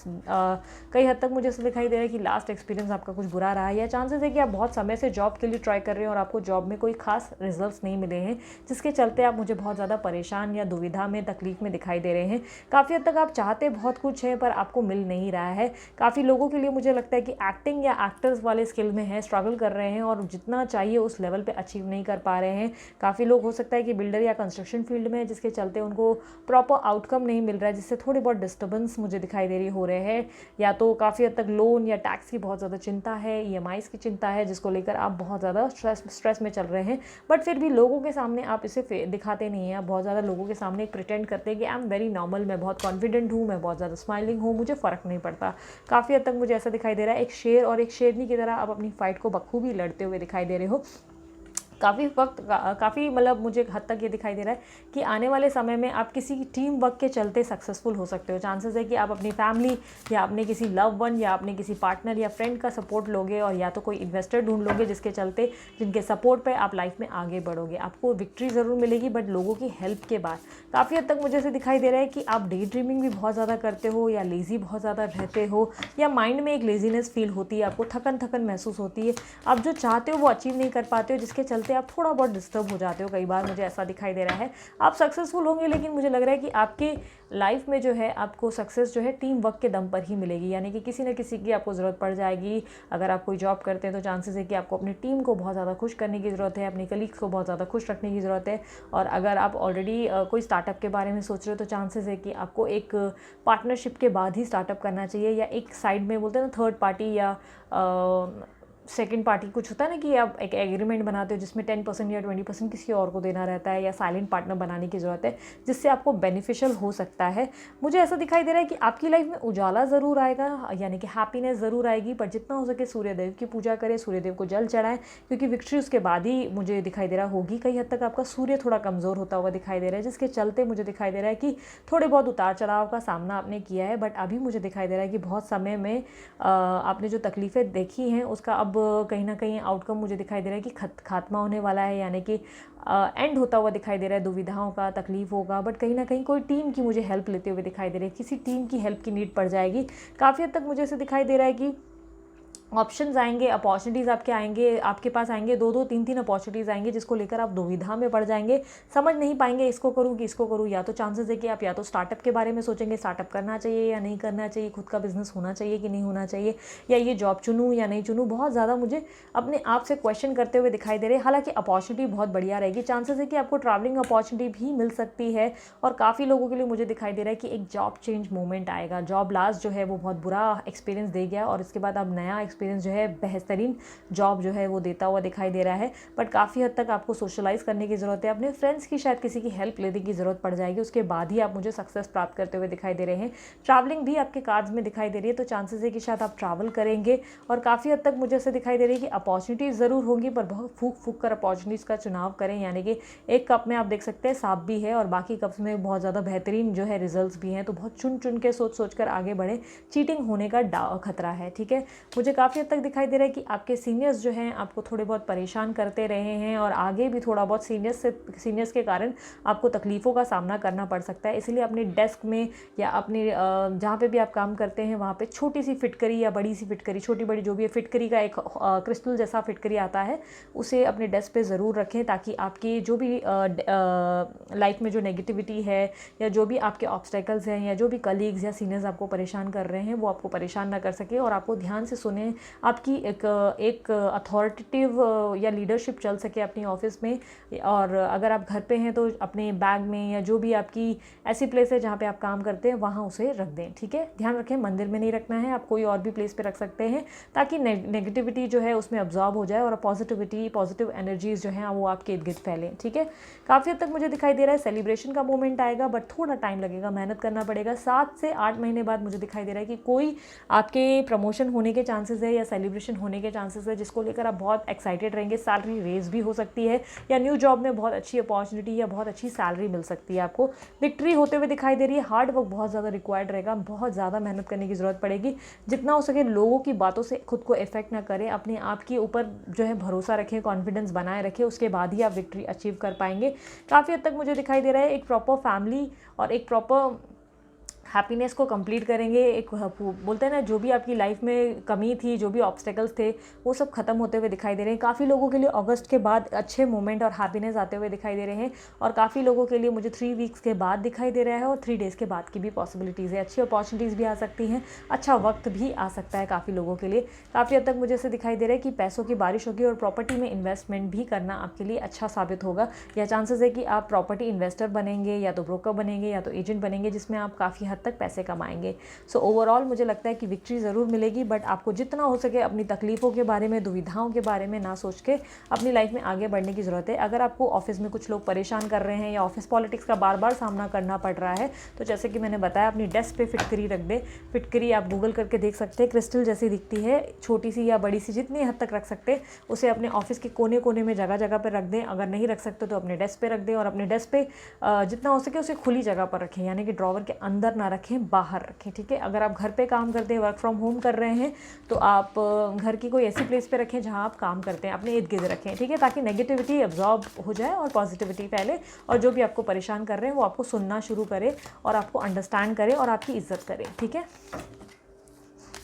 कई हद तक मुझे ऐसा दिखाई दे रहा है कि लास्ट एक्सपीरियंस आपका कुछ बुरा रहा है। या चांसेस है कि आप बहुत समय से जॉब के लिए ट्राई कर रहे हैं और आपको जॉब में कोई खास रिजल्ट्स नहीं मिले हैं, जिसके चलते आप मुझे बहुत ज़्यादा परेशान या दुविधा में, तकलीफ में दिखाई दे रहे हैं। काफ़ी हद तक आप चाहते बहुत कुछ है पर आपको मिल नहीं रहा है। काफ़ी लोगों के लिए मुझे लगता है कि एक्टिंग या एक्टर्स वाले स्किल में है, स्ट्रगल कर रहे हैं और जितना चाहिए उस लेवल पे अचीव नहीं कर पा रहे हैं। काफ़ी लोग हो सकता है कि बिल्डर या कंस्ट्रक्शन फील्ड में है, जिसके चलते उनको प्रॉपर आउटकम नहीं मिल रहा है, जिससे थोड़ी बहुत डिस्टर्बेंस मुझे दिखाई दे रही हो रहे हैं। या तो काफ़ी हद तक लोन या टैक्स की बहुत ज़्यादा चिंता है, ईएमआईज़ की चिंता है, जिसको लेकर आप बहुत ज़्यादा स्ट्रेस में चल रहे हैं। बट फिर भी लोगों के सामने आप इसे दिखाते नहीं हैं। आप बहुत ज़्यादा लोगों के सामने एक प्रिटेंड करते हैं कि आई एम वेरी नॉर्मल, मैं बहुत कॉन्फिडेंट हूँ, मैं बहुत ज़्यादा स्माइलिंग हूँ, मुझे फ़र्क नहीं पड़ता। काफ़ी हद तक मुझे ऐसा दिखाई दे रहा है एक शेर और एक शेरनी की तरह आप अपनी फ़ाइट को बखूबी लड़ते हुए दिखाई दे रहे हो। काफ़ी मतलब मुझे हद तक ये दिखाई दे रहा है कि आने वाले समय में आप किसी टीम वर्क के चलते सक्सेसफुल हो सकते हो। चांसेस है कि आप अपनी फैमिली या अपने किसी लव वन या अपने किसी पार्टनर या फ्रेंड का सपोर्ट लोगे और या तो कोई इन्वेस्टर ढूंढ लोगे जिसके चलते जिनके सपोर्ट पे आप लाइफ में आगे बढ़ोगे। आपको विक्ट्री ज़रूर मिलेगी बट लोगों की हेल्प के बाद। काफ़ी हद तक मुझे ऐसे दिखाई दे रहा है कि आप डे ड्रीमिंग भी बहुत ज़्यादा करते हो या लेज़ी बहुत ज़्यादा रहते हो या माइंड में एक लेजीनेस फील होती है, आपको थकन महसूस होती है। आप जो चाहते हो वो अचीव नहीं कर पाते हो, जिसके चलते आप थोड़ा बहुत डिस्टर्ब हो जाते हो। कई बार मुझे ऐसा दिखाई दे रहा है। आप सक्सेसफुल होंगे लेकिन मुझे लग रहा है कि आपके लाइफ में जो है आपको सक्सेस जो है टीम वर्क के दम पर ही मिलेगी, यानी कि किसी न किसी की आपको ज़रूरत पड़ जाएगी। अगर आप कोई जॉब करते हैं तो चांसेस है कि आपको अपनी टीम को बहुत ज़्यादा खुश करने की ज़रूरत है, अपनी कलीग्स को बहुत ज़्यादा खुश रखने की ज़रूरत है। और अगर आप ऑलरेडी कोई स्टार्टअप के बारे में सोच रहे हो तो चांसेस है कि आपको एक पार्टनरशिप के बाद ही स्टार्टअप करना चाहिए, या एक साइड में बोलते हैं ना थर्ड पार्टी या सेकंड पार्टी कुछ होता है ना कि आप एक एग्रीमेंट बनाते हो जिसमें 10% या 20% किसी और को देना रहता है, या साइलेंट पार्टनर बनाने की ज़रूरत है जिससे आपको बेनिफिशियल हो सकता है। मुझे ऐसा दिखाई दे रहा है कि आपकी लाइफ में उजाला ज़रूर आएगा, यानी कि हैप्पीनेस ज़रूर आएगी, पर जितना हो सके सूर्यदेव की पूजा करें, सूर्यदेव को जल चढ़ाएं, क्योंकि विक्ट्री उसके बाद ही मुझे दिखाई दे रहा होगी। कई हद तक आपका सूर्य थोड़ा कमज़ोर होता हुआ दिखाई दे रहा है, जिसके चलते मुझे दिखाई दे रहा है कि थोड़े बहुत उतार चढ़ाव का सामना आपने किया है। बट अभी मुझे दिखाई दे रहा है कि बहुत समय में आपने जो तकलीफ़ें देखी हैं उसका अब कहीं ना कहीं आउटकम मुझे दिखाई दे रहा है कि खात्मा होने वाला है, यानी कि एंड होता हुआ दिखाई दे रहा है दुविधाओं का, तकलीफ होगा। बट कहीं ना कहीं कोई टीम की मुझे हेल्प लेते हुए दिखाई दे रही है, किसी टीम की हेल्प की नीड पड़ जाएगी। काफ़ी हद तक मुझे ऐसे दिखाई दे रहा है कि ऑप्शंस आएंगे, अपॉर्चुनिटीज़ आपके पास आएंगे, दो तीन अपॉर्चुनिटीज़ आएंगे जिसको लेकर आप दुविधा में पड़ जाएंगे, समझ नहीं पाएंगे इसको करूँ कि इसको करूँ। या तो चांसेस है कि आप या तो स्टार्टअप के बारे में सोचेंगे, स्टार्टअप करना चाहिए या नहीं करना चाहिए, खुद का बिजनेस होना चाहिए कि नहीं होना चाहिए, या ये जॉब चुनूँ या नहीं चुनूँ। बहुत ज़्यादा मुझे अपने आप से क्वेश्चन करते हुए दिखाई दे रहे हैं। हालांकि अपॉर्चुनिटी बहुत बढ़िया रहेगी, चांसेस है कि आपको ट्रैवलिंग अपॉर्चुनिटी भी मिल सकती है। और काफ़ी लोगों के लिए मुझे दिखाई दे रहा है कि एक जॉब चेंज मोमेंट आएगा। जॉब लास्ट जो है वो बहुत बुरा एक्सपीरियंस दे गया और इसके बाद आप नया एक्सपीरियंस एक्सपीरियंस जो है बेहतरीन जॉब जो है वो देता हुआ दिखाई दे रहा है, बट काफ़ी हद तक आपको सोशलाइज करने की ज़रूरत है, अपने फ्रेंड्स की शायद किसी की हेल्प लेने की ज़रूरत पड़ जाएगी, उसके बाद ही आप मुझे सक्सेस प्राप्त करते हुए दिखाई दे रहे हैं। ट्रैवलिंग भी आपके कार्ड्स में दिखाई दे रही है, तो चांसेस है कि शायद आप ट्रैवल करेंगे, और काफ़ी हद तक मुझे ऐसे दिखाई दे रही है कि अपॉर्चुनिटीज़ ज़रूर होंगी, पर बहुत फूक फूक कर अपॉर्चुनिटीज़ का चुनाव करें, यानी कि एक कप में आप देख सकते हैं सांप भी है और बाकी कप्स में बहुत ज़्यादा बेहतरीन जो है रिजल्ट्स भी हैं, तो बहुत चुन चुन के सोच सोच कर आगे बढ़ें, चीटिंग होने का खतरा है। ठीक है, मुझे काफ़ी हद तक दिखाई दे रहा है कि आपके सीनियर्स जो हैं आपको थोड़े बहुत परेशान करते रहे हैं, और आगे भी थोड़ा बहुत सीनियर्स के कारण आपको तकलीफ़ों का सामना करना पड़ सकता है, इसलिए अपने डेस्क में या अपने जहाँ पे भी आप काम करते हैं वहाँ पे छोटी सी फिटकरी या बड़ी सी फिटकरी, छोटी बड़ी जो भी है, फिटकरी का एक क्रिस्टल जैसा फिटकरी आता है, उसे अपने डेस्क पे ज़रूर रखें, ताकि आपकी जो भी लाइफ में जो नेगेटिविटी है या जो भी आपके ऑब्स्टेकल्स हैं या जो भी कलीग्स या सीनियर्स आपको परेशान कर रहे हैं वो आपको परेशान ना कर सके, और आपको ध्यान से सुने, आपकी एक अथॉरिटेटिव या लीडरशिप चल सके अपनी ऑफिस में। और अगर आप घर पे हैं तो अपने बैग में या जो भी आपकी ऐसी प्लेस है जहाँ पे आप काम करते हैं वहाँ उसे रख दें। ठीक है, ध्यान रखें मंदिर में नहीं रखना है, आप कोई और भी प्लेस पे रख सकते हैं, ताकि नेगेटिविटी जो है उसमें अब्जॉर्ब हो जाए और पॉजिटिव एनर्जीज जो हैं वो आपके इर्द गिर्द फैलें। ठीक है, काफ़ी हद तक मुझे दिखाई दे रहा है सेलिब्रेशन का मोमेंट आएगा, बट थोड़ा टाइम लगेगा, मेहनत करना पड़ेगा। 7 से 8 महीने बाद मुझे दिखाई दे रहा है कि कोई आपके प्रमोशन होने के चांसेस है या सेलिब्रेशन होने के चांसेस है, जिसको लेकर आप बहुत एक्साइटेड रहेंगे। सैलरी रेज भी हो सकती है, या न्यू जॉब में बहुत अच्छी अपॉर्चुनिटी या बहुत अच्छी सैलरी मिल सकती है आपको। विक्ट्री होते हुए दिखाई दे रही है। हार्ड वर्क बहुत ज़्यादा रिक्वायर्ड रहेगा, बहुत ज़्यादा मेहनत करने की ज़रूरत पड़ेगी। जितना हो सके लोगों की बातों से खुद को इफेक्ट ना करें, अपने आप के ऊपर जो है भरोसा रखें, कॉन्फिडेंस बनाए रखें, उसके बाद ही आप विक्ट्री अचीव कर पाएंगे। काफ़ी हद तक मुझे दिखाई दे रहा है एक प्रॉपर फैमिली और एक प्रॉपर हैप्पीनेस को कंप्लीट करेंगे। एक बोलते हैं ना, जो भी आपकी लाइफ में कमी थी, जो भी ऑब्स्टेकल्स थे, वो सब खत्म होते हुए दिखाई दे रहे हैं। काफ़ी लोगों के लिए अगस्त के बाद अच्छे मोमेंट और हैप्पीनेस आते हुए दिखाई दे रहे हैं, और काफ़ी लोगों के लिए मुझे 3 वीक्स के बाद दिखाई दे रहा है, और 3 डेज़ के बाद की भी पॉसिबिलिटीज़ है। अच्छी अपॉर्चुनिटीज़ भी आ सकती हैं, अच्छा वक्त भी आ सकता है काफ़ी लोगों के लिए। काफ़ी हद तक मुझे ऐसे दिखाई दे रहा है कि पैसों की बारिश होगी, और प्रॉपर्टी में इन्वेस्टमेंट भी करना आपके लिए अच्छा साबित होगा, या चांसेस है कि आप प्रॉपर्टी इन्वेस्टर बनेंगे, या तो ब्रोकर बनेंगे, या तो एजेंट बनेंगे, जिसमें आप काफ़ी हद तक पैसे कमाएंगे। सो ओवरऑल मुझे लगता है कि विक्ट्री ज़रूर मिलेगी, बट आपको जितना हो सके अपनी तकलीफ़ों के बारे में, दुविधाओं के बारे में ना सोच के अपनी लाइफ में आगे बढ़ने की ज़रूरत है। अगर आपको ऑफिस में कुछ लोग परेशान कर रहे हैं या ऑफिस पॉलिटिक्स का बार बार सामना करना पड़ रहा है, तो जैसे कि मैंने बताया, अपनी डेस्क पे फिटकरी रख दें। फिटकरी आप गूगल करके देख सकते हैं, क्रिस्टल जैसी दिखती है, छोटी सी या बड़ी सी, जितनी हद तक रख सकते हैं उसे अपने ऑफिस के कोने कोने में जगह जगह पर रख दें। अगर नहीं रख सकते तो अपने डेस्क पे रख दें, और अपने डेस्क पे जितना हो सके उसे खुली जगह पर रखें, यानी कि ड्रॉवर के अंदर ना रखें, बाहर रखें। ठीक है, अगर आप घर पे काम करते हैं, वर्क फ्रॉम होम कर रहे हैं, तो आप घर की कोई ऐसी प्लेस पे रखें जहां आप काम करते हैं, अपने इर्द गिर्द रखें। ठीक है, ताकि नेगेटिविटी एब्जॉर्ब हो जाए और पॉजिटिविटी फैले, और जो भी आपको परेशान कर रहे हैं वो आपको सुनना शुरू करें और आपको अंडरस्टैंड करें और आपकी इज्जत करें। ठीक है,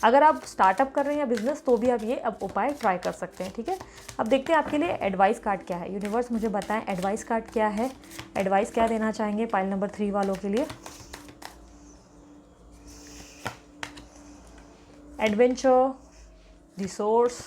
अगर आप स्टार्टअप कर रहे हैं या बिजनेस, तो भी आप ये अब उपाय ट्राई कर सकते हैं। ठीक है, अब देखते हैं आपके लिए एडवाइस कार्ड क्या है। यूनिवर्स मुझे बताएं एडवाइस कार्ड क्या है, एडवाइस क्या देना चाहेंगे पाइल नंबर 3 वालों के लिए। Adventure, resource,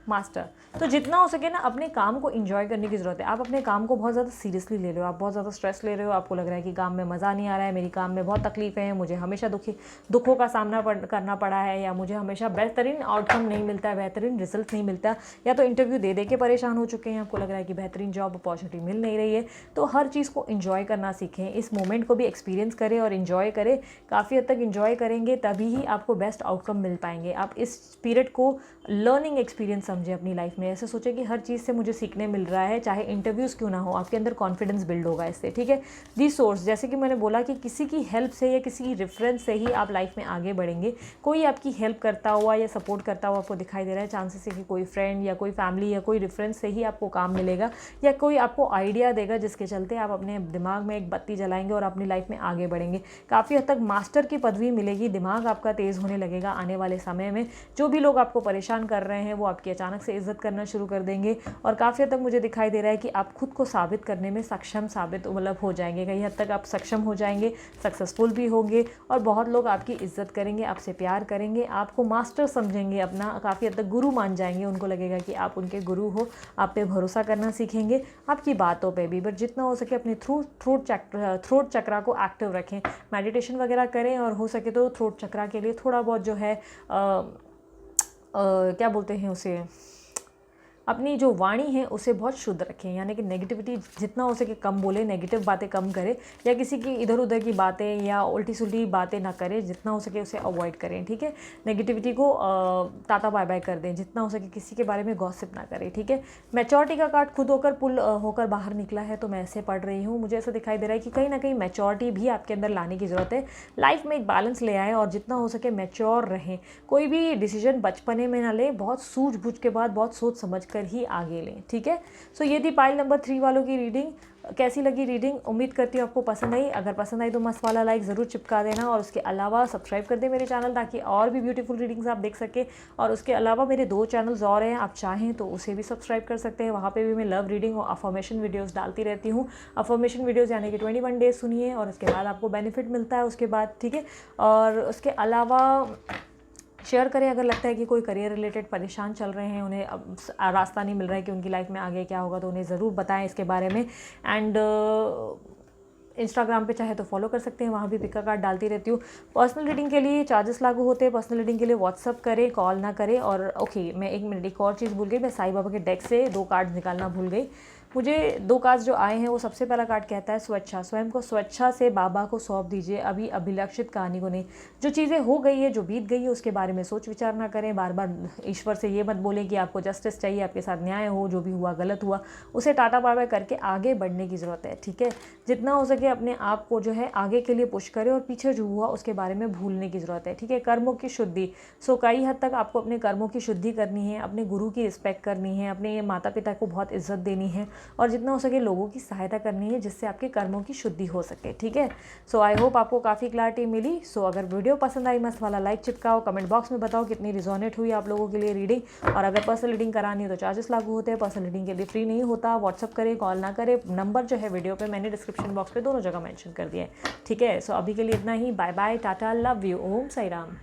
master. तो जितना हो सके ना अपने काम को एंजॉय करने की ज़रूरत है। आप अपने काम को बहुत ज़्यादा सीरियसली ले रहे हो, आप बहुत ज़्यादा स्ट्रेस ले रहे हो, आपको लग रहा है कि काम में मज़ा नहीं आ रहा है, मेरी काम में बहुत तकलीफ़ें हैं, मुझे हमेशा दुखों का सामना करना पड़ा है, या मुझे हमेशा बेहतरीन आउटकम नहीं मिलता है, बेहतरीन रिजल्ट नहीं मिलता, या तो इंटरव्यू दे दे के परेशान हो चुके हैं, आपको लग रहा है कि बेहतरीन जॉब अपॉर्चुनिटी मिल नहीं रही है। तो हर चीज़ को एंजॉय करना सीखें, इस मोमेंट को भी एक्सपीरियंस करें और एंजॉय करें। काफ़ी हद तक एंजॉय करेंगे तभी ही आपको बेस्ट आउटकम मिल पाएंगे। आप इस पीरियड को लर्निंग एक्सपीरियंस समझें अपनी लाइफ में, ऐसे सोचें कि हर चीज़ से मुझे सीखने मिल रहा है, चाहे इंटरव्यूज़ क्यों ना हो, आपके अंदर कॉन्फिडेंस बिल्ड होगा इससे। ठीक है, रिसोर्स, जैसे कि मैंने बोला कि किसी की हेल्प से या किसी की रेफरेंस से ही आप लाइफ में आगे बढ़ेंगे। कोई आपकी हेल्प करता हुआ या सपोर्ट करता हुआ आपको दिखाई दे रहा है, चांसेस है कि कोई फ्रेंड या कोई फैमिली या कोई रेफरेंस से ही आपको काम मिलेगा, या कोई आपको आइडिया देगा जिसके चलते आप अपने दिमाग में एक बत्ती जलाएंगे और अपनी लाइफ में आगे बढ़ेंगे। काफ़ी हद तक मास्टर की पदवी मिलेगी, दिमाग आपका तेज़ होने लगेगा आने वाले समय में। जो भी लोग आपको परेशान कर रहे हैं वो आपकी अचानक से इज्जत करना शुरू कर देंगे, और काफ़ी हद तक मुझे दिखाई दे रहा है कि आप खुद को साबित करने में सक्षम हो जाएंगे। कई हद तक आप सक्षम हो जाएंगे, सक्सेसफुल भी होंगे, और बहुत लोग आपकी इज्जत करेंगे, आपसे प्यार करेंगे, आपको मास्टर समझेंगे, अपना काफ़ी हद तक गुरु मान जाएंगे। उनको लगेगा कि आप उनके गुरु हो, आप पे भरोसा करना सीखेंगे, आपकी बातों पे भी। बट जितना हो सके अपनी थ्रोट चक्रा को एक्टिव रखें, मेडिटेशन वगैरह करें, और हो सके तो थ्रोट चक्रा के लिए थोड़ा बहुत जो है क्या बोलते हैं उसे, अपनी जो वाणी है उसे बहुत शुद्ध रखें, यानी कि नेगेटिविटी जितना हो सके कम बोले, नेगेटिव बातें कम करें, या किसी की इधर उधर की बातें या उल्टी सुल्टी बातें ना करें, जितना हो सके उसे अवॉइड करें, ठीक है। नेगेटिविटी को टाटा बाय बाय कर दें, जितना हो सके किसी के बारे में गॉसिप ना करें, ठीक है। मैच्योरिटी का कार्ड खुद होकर पुल होकर बाहर निकला है, तो मैं ऐसे पढ़ रही हूँ, मुझे ऐसा दिखाई दे रहा है कि कहीं ना कहीं मैच्योरिटी भी आपके अंदर लाने की ज़रूरत है। लाइफ में एक बैलेंस ले आएँ और जितना हो सके मैच्योर रहें, कोई भी डिसीजन बचपने में ना लें, बहुत सूझबूझ के बाद बहुत सोच समझ कर ही आगे लें, ठीक है। सो ये थी पाइल नंबर 3 वालों की रीडिंग। कैसी लगी रीडिंग, उम्मीद करती हूँ आपको पसंद आई। अगर पसंद आई तो मस्त वाला लाइक ज़रूर चिपका देना, और उसके अलावा सब्सक्राइब कर दें मेरे चैनल, ताकि और भी ब्यूटीफुल रीडिंग्स आप देख सकें। और उसके अलावा मेरे 2 चैनल्स और हैं, आप चाहें तो उसे भी सब्सक्राइब कर सकते हैं। वहाँ पे भी मैं लव रीडिंग और अफर्मेशन वीडियोस डालती रहती हूँ। अफर्मेशन वीडियोस यानी कि 21 डेज सुनिए और उसके बाद आपको बेनिफिट मिलता है उसके बाद, ठीक है। और उसके अलावा शेयर करें अगर लगता है कि कोई करियर रिलेटेड परेशान चल रहे हैं, उन्हें अब रास्ता नहीं मिल रहा है कि उनकी लाइफ में आगे क्या होगा, तो उन्हें ज़रूर बताएं इसके बारे में। एंड इंस्टाग्राम पे चाहे तो फॉलो कर सकते हैं, वहाँ भी पिका कार्ड डालती रहती हूँ। पर्सनल रीडिंग के लिए चार्जेस लागू होते हैं, पर्सनल रीडिंग के लिए व्हाट्सअप करें, कॉल ना करें। और ओके, मैं 1 मिनट, एक और चीज़ भूल गई, मैं साईं बाबा के डेक से 2 कार्ड निकालना भूल गई। मुझे 2 कार्ड्स जो आए हैं, वो सबसे पहला कार्ड कहता है स्वेच्छा, स्वयं को स्वेच्छा से बाबा को सौंप दीजिए अभी अभिलक्षित कहानी को नहीं। जो चीज़ें हो गई है, जो बीत गई है, उसके बारे में सोच विचार ना करें। बार बार ईश्वर से ये मत बोलें कि आपको जस्टिस चाहिए, आपके साथ न्याय हो, जो भी हुआ गलत हुआ उसे टाटा बाय बाय करके आगे बढ़ने की ज़रूरत है, ठीक है। जितना हो सके अपने आप को जो है आगे के लिए पुश करें, और पीछे जो हुआ उसके बारे में भूलने की ज़रूरत है, ठीक है। कर्मों की शुद्धि, सो कई हद तक आपको अपने कर्मों की शुद्धि करनी है, अपने गुरु की रिस्पेक्ट करनी है, अपने माता पिता को बहुत इज्जत देनी है, और जितना हो सके लोगों की सहायता करनी है, जिससे आपके कर्मों की शुद्धि हो सके, ठीक है। सो आई होप आपको काफ़ी क्लैरिटी मिली। सो अगर वीडियो पसंद आई, मस्त वाला लाइक चिपकाओ, कमेंट बॉक्स में बताओ कितनी रिजोनेट हुई आप लोगों के लिए रीडिंग। और अगर पर्सनल रीडिंग करानी है तो चार्जेस लागू होते हैं, पर्सनल रीडिंग के लिए फ्री नहीं होता। व्हाट्सअप करें, कॉल ना करें, नंबर जो है वीडियो पे मैंने डिस्क्रिप्शन बॉक्स पे दोनों जगह मेंशन कर दिया है, ठीक है। सो अभी के लिए इतना ही, bye bye, tata, love you, Om Sai Ram.